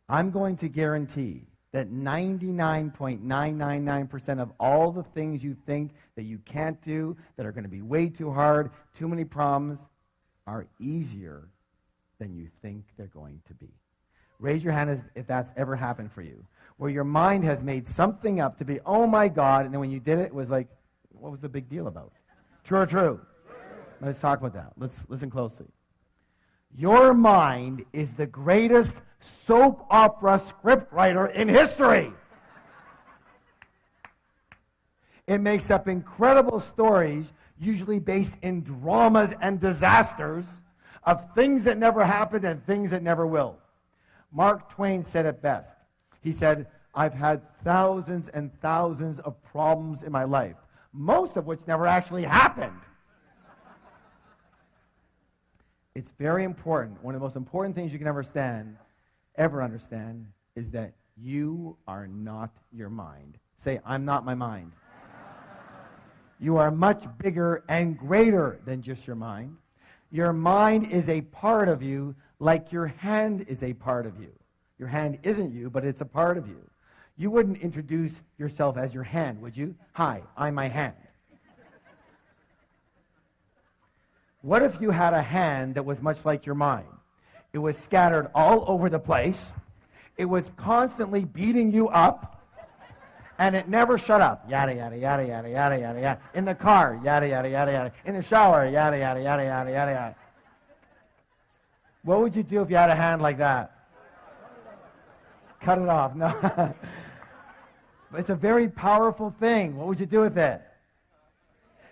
I'm going to guarantee that 99.999% of all the things you think that you can't do, that are going to be way too hard, too many problems, are easier than you think they're going to be. Raise your hand if that's ever happened for you, where your mind has made something up to be, oh my God, and then when you did it, it was like, what was the big deal about? True or true? Let's talk about that. Let's listen closely. Your mind is the greatest soap opera scriptwriter in history. It makes up incredible stories, usually based in dramas and disasters, of things that never happened and things that never will. Mark Twain said it best. He said, I've had thousands and thousands of problems in my life, most of which never actually happened. It's very important. One of the most important things you can ever understand, is that you are not your mind. Say, I'm not my mind. You are much bigger and greater than just your mind. Your mind is a part of you, like your hand is a part of you. Your hand isn't you, but it's a part of you. You wouldn't introduce yourself as your hand, would you? Hi, I'm my hand. What if you had a hand that was much like your mind? It was scattered all over the place. It was constantly beating you up. And it never shut up. Yada, yada, yada, yada, yada, yada, yada. In the car, yada, yada, yada, yada. In the shower, yada, yada, yada, yada, yada, yada. What would you do if you had a hand like that? Cut it off. No. But it's a very powerful thing. What would you do with it?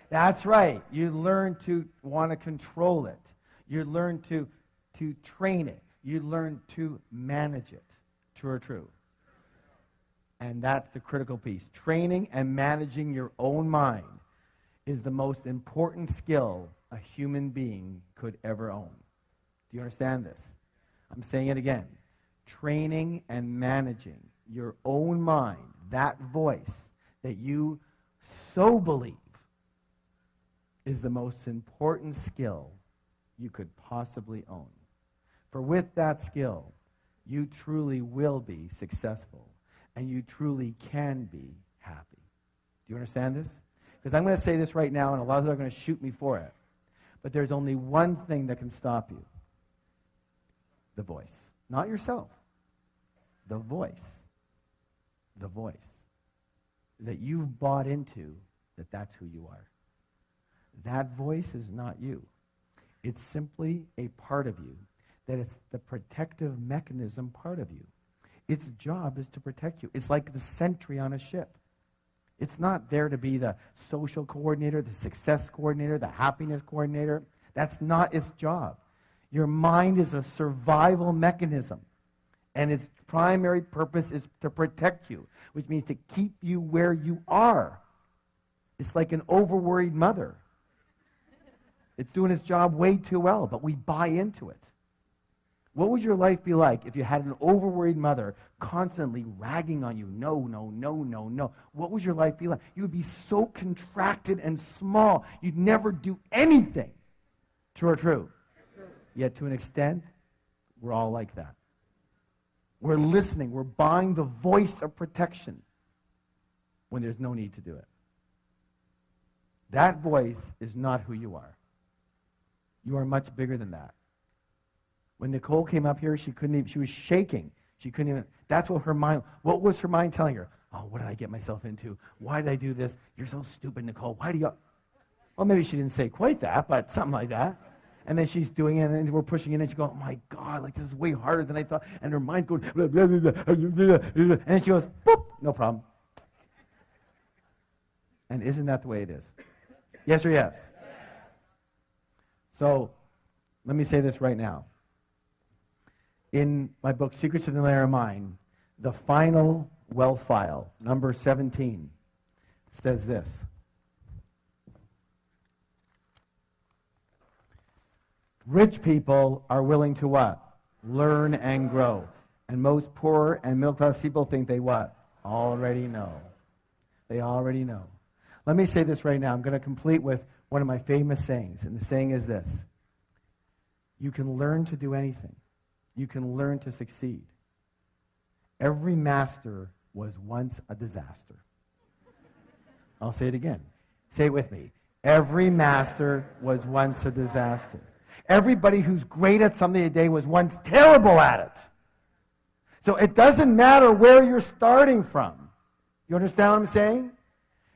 That's right. You learn to want to control it. You learn to train it. You learn to manage it. True or true? And that's the critical piece. Training and managing your own mind is the most important skill a human being could ever own. Do you understand this? I'm saying it again. Training and managing your own mind, that voice that you so believe, is the most important skill you could possibly own. For with that skill, you truly will be successful. And you truly can be happy. Do you understand this? Because I'm going to say this right now, and a lot of them are going to shoot me for it. But there's only one thing that can stop you. The voice. Not yourself. The voice. The voice. That you've bought into that that's who you are. That voice is not you. It's simply a part of you. That it's the protective mechanism part of you. Its job is to protect you. It's like the sentry on a ship. It's not there to be the social coordinator, the success coordinator, the happiness coordinator. That's not its job. Your mind is a survival mechanism, and its primary purpose is to protect you, which means to keep you where you are. It's like an over-worried mother. It's doing its job way too well, but we buy into it. What would your life be like if you had an overworried mother constantly ragging on you? No, no, no, no, no. What would your life be like? You would be so contracted and small, you'd never do anything. True or true? True. Yet to an extent, we're all like that. We're listening. We're buying the voice of protection when there's no need to do it. That voice is not who you are. You are much bigger than that. When Nicole came up here, she was shaking. She couldn't even, what was her mind telling her? Oh, what did I get myself into? Why did I do this? You're so stupid, Nicole. Why do you? Well, maybe she didn't say quite that, but something like that. And then she's doing it, and we're pushing it, and she goes, oh my God, like this is way harder than I thought. And her mind goes, blah, blah, blah, blah, blah, blah, and then she goes, boop, no problem. And isn't that the way it is? Yes or yes? So, let me say this right now. In my book, Secrets of the Millionaire Mind, the final wealth file, number 17, says this. Rich people are willing to what? Learn and grow. And most poor and middle-class people think they what? Already know. They already know. Let me say this right now. I'm going to complete with one of my famous sayings. And the saying is this. You can learn to do anything. You can learn to succeed. Every master was once a disaster. I'll say it again. Say it with me. Every master was once a disaster. Everybody who's great at something today was once terrible at it. So it doesn't matter where you're starting from. You understand what I'm saying?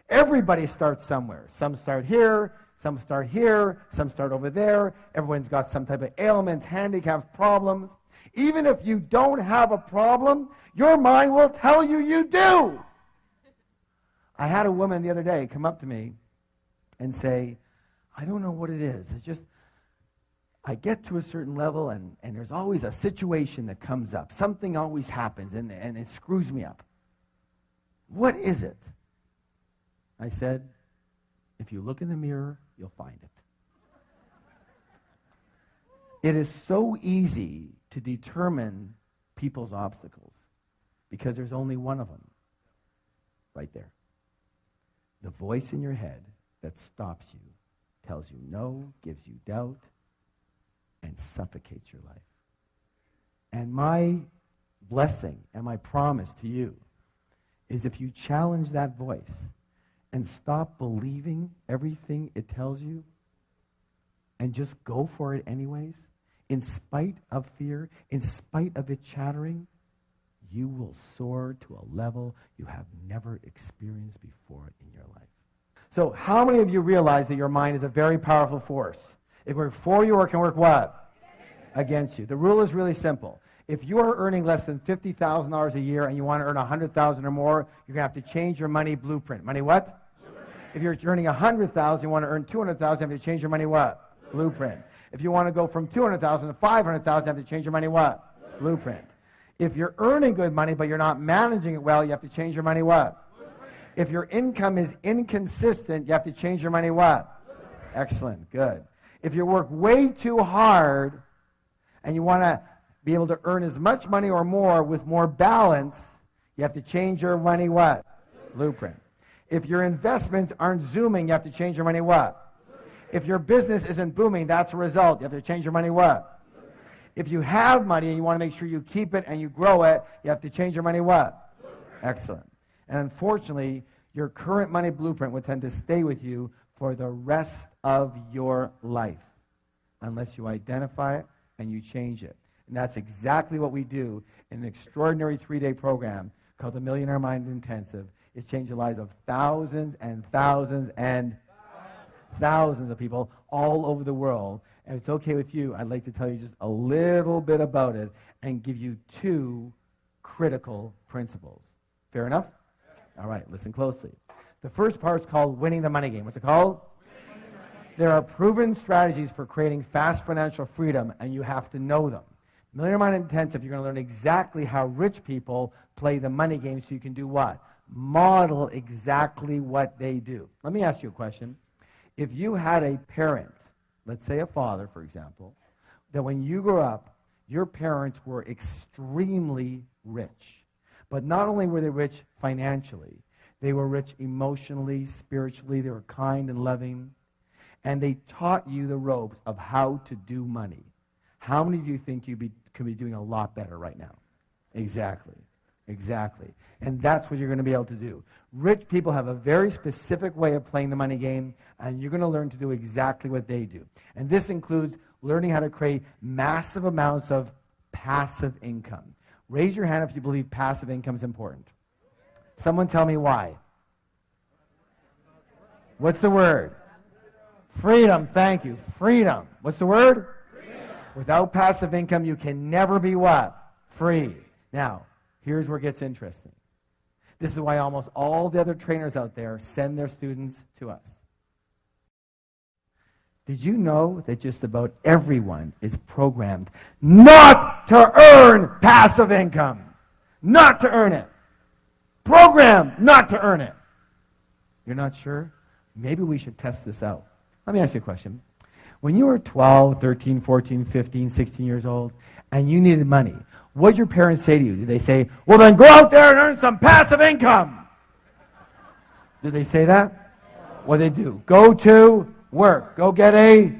Everybody starts somewhere. Some start here, Some start here, some start over there. Everyone's got some type of ailments, handicaps, problems. Even if you don't have a problem, your mind will tell you you do. I had a woman the other day come up to me and say, I don't know what it is. It's just, I get to a certain level and there's always a situation that comes up. Something always happens and it screws me up. What is it? I said, if you look in the mirror, you'll find it. It is so easy to determine people's obstacles because there's only one of them right there. The voice in your head that stops you, tells you no, gives you doubt, and suffocates your life. And my blessing and my promise to you is if you challenge that voice and stop believing everything it tells you and just go for it anyways, in spite of fear, in spite of it chattering, you will soar to a level you have never experienced before in your life. So how many of you realize that your mind is a very powerful force? It can work for you or it can work what? Against you. The rule is really simple. If you are earning less than $50,000 a year and you want to earn $100,000 or more, you're going to have to change your money blueprint. Money what? Blueprint. If you're earning $100,000, you want to earn $200,000, you have to change your money what? Blueprint. If you want to go from $200,000 to $500,000, you have to change your money what? Blueprint. If you're earning good money but you're not managing it well, you have to change your money what? If your income is inconsistent, you have to change your money what? Excellent, good. If you work way too hard and you want to be able to earn as much money or more with more balance, you have to change your money what? Blueprint. If your investments aren't zooming, you have to change your money what? If your business isn't booming, that's a result. You have to change your money what? If you have money and you want to make sure you keep it and you grow it, you have to change your money what? Excellent. And unfortunately, your current money blueprint would tend to stay with you for the rest of your life unless you identify it and you change it. And that's exactly what we do in an extraordinary 3-day program called the Millionaire Mind Intensive. It's changed the lives of thousands and thousands and thousands of people all over the world. And if it's okay with you, I'd like to tell you just a little bit about it and give you 2 critical principles. Fair enough? All right, listen closely. The first part is called winning the money game. What's it called? There are proven strategies for creating fast financial freedom, and you have to know them. Millionaire Mind Intensive, you're going to learn exactly how rich people play the money game so you can do what? Model exactly what they do. Let me ask you a question. If you had a parent, let's say a father, for example, that when you grew up, your parents were extremely rich. But not only were they rich financially, they were rich emotionally, spiritually, they were kind and loving, and they taught you the ropes of how to do money. How many of you think you could be doing a lot better right now? Exactly. Exactly. And that's what you're going to be able to do. Rich people have a very specific way of playing the money game, and you're going to learn to do exactly what they do. And this includes learning how to create massive amounts of passive income. Raise your hand if you believe passive income is important. Someone tell me why. What's the word? Freedom. Thank you. Freedom. What's the word? Freedom. Without passive income, you can never be what? Free. Now, here's where it gets interesting. This is why almost all the other trainers out there send their students to us. Did you know that just about everyone is programmed not to earn passive income? Not to earn it. Programmed not to earn it. You're not sure? Maybe we should test this out. Let me ask you a question. When you were 12, 13, 14, 15, 16 years old, and you needed money, what did your parents say to you? Did they say, well, then go out there and earn some passive income? Did they say that? What did they do? Go to work. Go get a...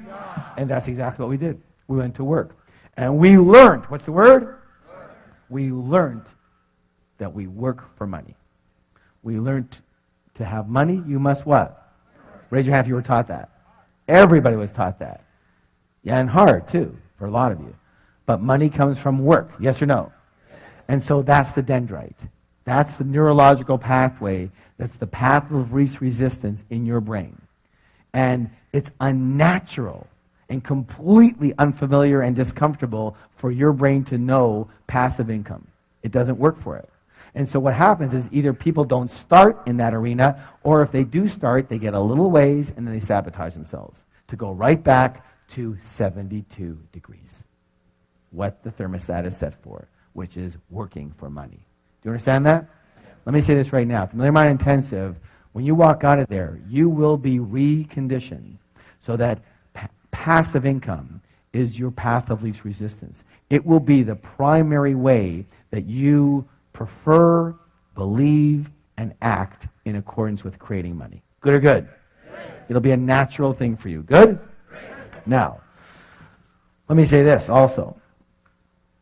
And that's exactly what we did. We went to work. And we learned. What's the word? We learned that we work for money. We learned to have money, you must what? Raise your hand if you were taught that. Everybody was taught that. Yeah, and hard too, for a lot of you. But money comes from work, yes or no? And so that's the dendrite. That's the neurological pathway. That's the path of least resistance in your brain. And It's unnatural and completely unfamiliar and discomfortable for your brain to know passive income. It doesn't work for it. And so what happens is either people don't start in that arena, or if they do start, they get a little ways and then they sabotage themselves to go right back to 72 degrees. What the thermostat is set for, which is working for money. Do you understand that? Let me say this right now. Familiar Mind Intensive, when you walk out of there, you will be reconditioned so that passive income is your path of least resistance. It will be the primary way that you prefer, believe, and act in accordance with creating money. Good or good? It'll be a natural thing for you. Good? Now, let me say this also.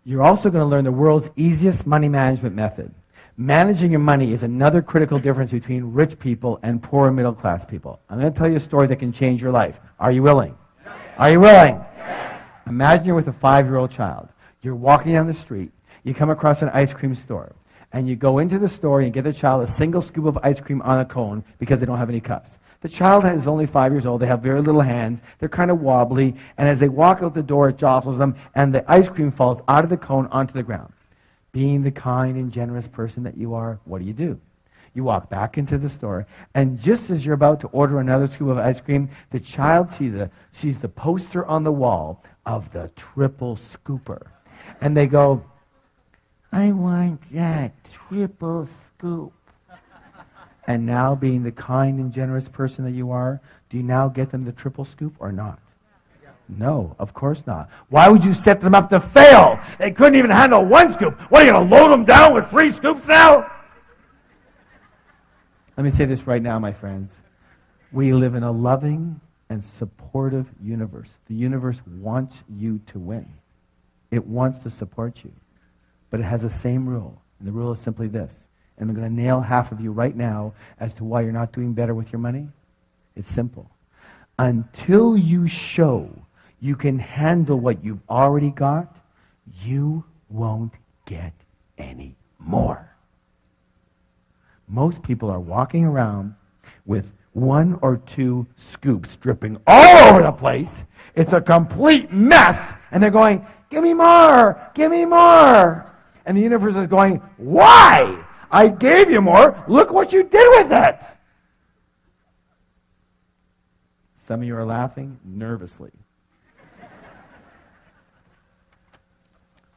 You're also going to learn the world's easiest money management method. Managing your money is another critical difference between rich people and poor and middle class people. I'm going to tell you a story that can change your life. Are you willing? Yes. Are you willing? Yes. Imagine you're with a 5-year-old child. You're walking down the street. You come across an ice cream store. And you go into the store and you get the child a single scoop of ice cream on a cone because they don't have any cups. The child is only 5 years old. They have very little hands. They're kind of wobbly. And as they walk out the door, it jostles them. And the ice cream falls out of the cone onto the ground. Being the kind and generous person that you are, what do? You walk back into the store, and just as you're about to order another scoop of ice cream, the child sees the poster on the wall of the triple scooper. And they go, I want that triple scoop. And now, being the kind and generous person that you are, do you now get them the triple scoop or not? No, of course not. Why would you set them up to fail? They couldn't even handle 1 scoop. What, are you going to load them down with 3 scoops now? Let me say this right now, my friends. We live in a loving and supportive universe. The universe wants you to win. It wants to support you. But it has the same rule. And the rule is simply this. And I'm going to nail half of you right now as to why you're not doing better with your money. It's simple. Until you show you can handle what you've already got, you won't get any more. Most people are walking around with 1 or 2 scoops dripping all over the place. It's a complete mess. And they're going, give me more, give me more. And the universe is going, why? I gave you more. Look what you did with it. Some of you are laughing nervously.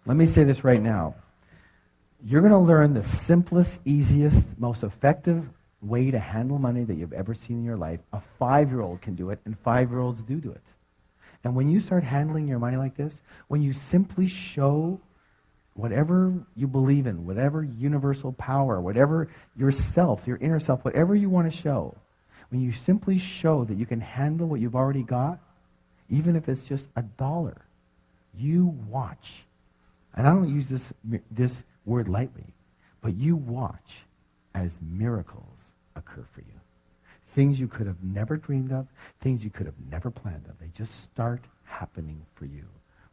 Let me say this right now. You're going to learn the simplest, easiest, most effective way to handle money that you've ever seen in your life. A 5-year-old can do it, and 5-year-olds do it. And when you start handling your money like this, when you simply show whatever you believe in, whatever universal power, whatever yourself, your inner self, whatever you want to show, when you simply show that you can handle what you've already got, even if it's just $1, you watch. And I don't use this word lightly, but you watch as miracles occur for you. Things you could have never dreamed of, things you could have never planned of. They just start happening for you.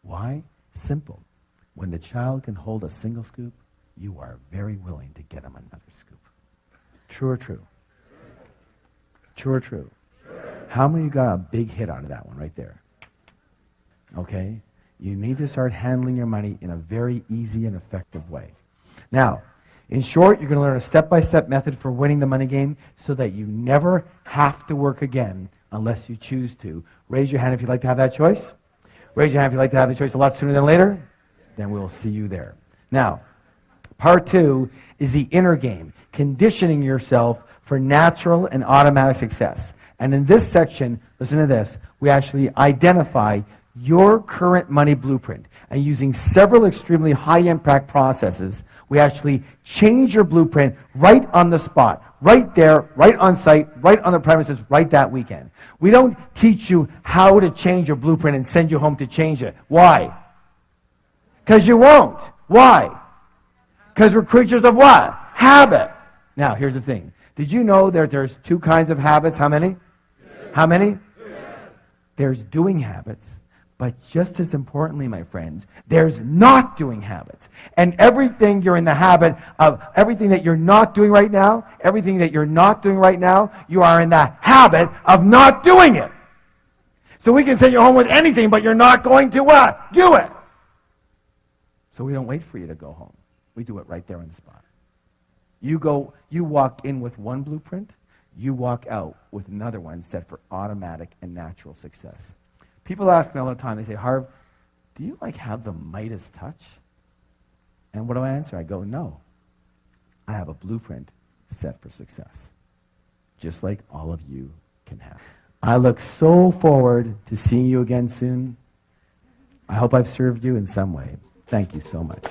Why? Simple. When the child can hold a single scoop, you are very willing to get him another scoop. True or true? True or true? How many of you got a big hit out of that one right there? Okay? You need to start handling your money in a very easy and effective way. Now, in short, you're going to learn a step-by-step method for winning the money game so that you never have to work again unless you choose to. Raise your hand if you'd like to have that choice. Raise your hand if you'd like to have the choice a lot sooner than later. Then we'll see you there. Now, part 2 is the inner game, conditioning yourself for natural and automatic success. And in this section, listen to this, we actually identify your current money blueprint. And using several extremely high-impact processes, we actually change your blueprint right on the spot, right there, right on site, right on the premises, right that weekend. We don't teach you how to change your blueprint and send you home to change it. Why? Because you won't. Why? Because we're creatures of what? Habit. Now, here's the thing. Did you know that there's 2 kinds of habits? How many? 2. How many? 2. There's doing habits. But just as importantly, my friends, there's not doing habits. And everything you're in the habit of, everything that you're not doing right now, you are in the habit of not doing it. So we can send you home with anything, but you're not going to what? Do it. So we don't wait for you to go home. We do it right there on the spot. You walk in with one blueprint, you walk out with another one set for automatic and natural success. People ask me all the time, they say, Harv, do you have the Midas touch? And what do I answer? I go, no. I have a blueprint set for success, just like all of you can have. I look so forward to seeing you again soon. I hope I've served you in some way. Thank you so much.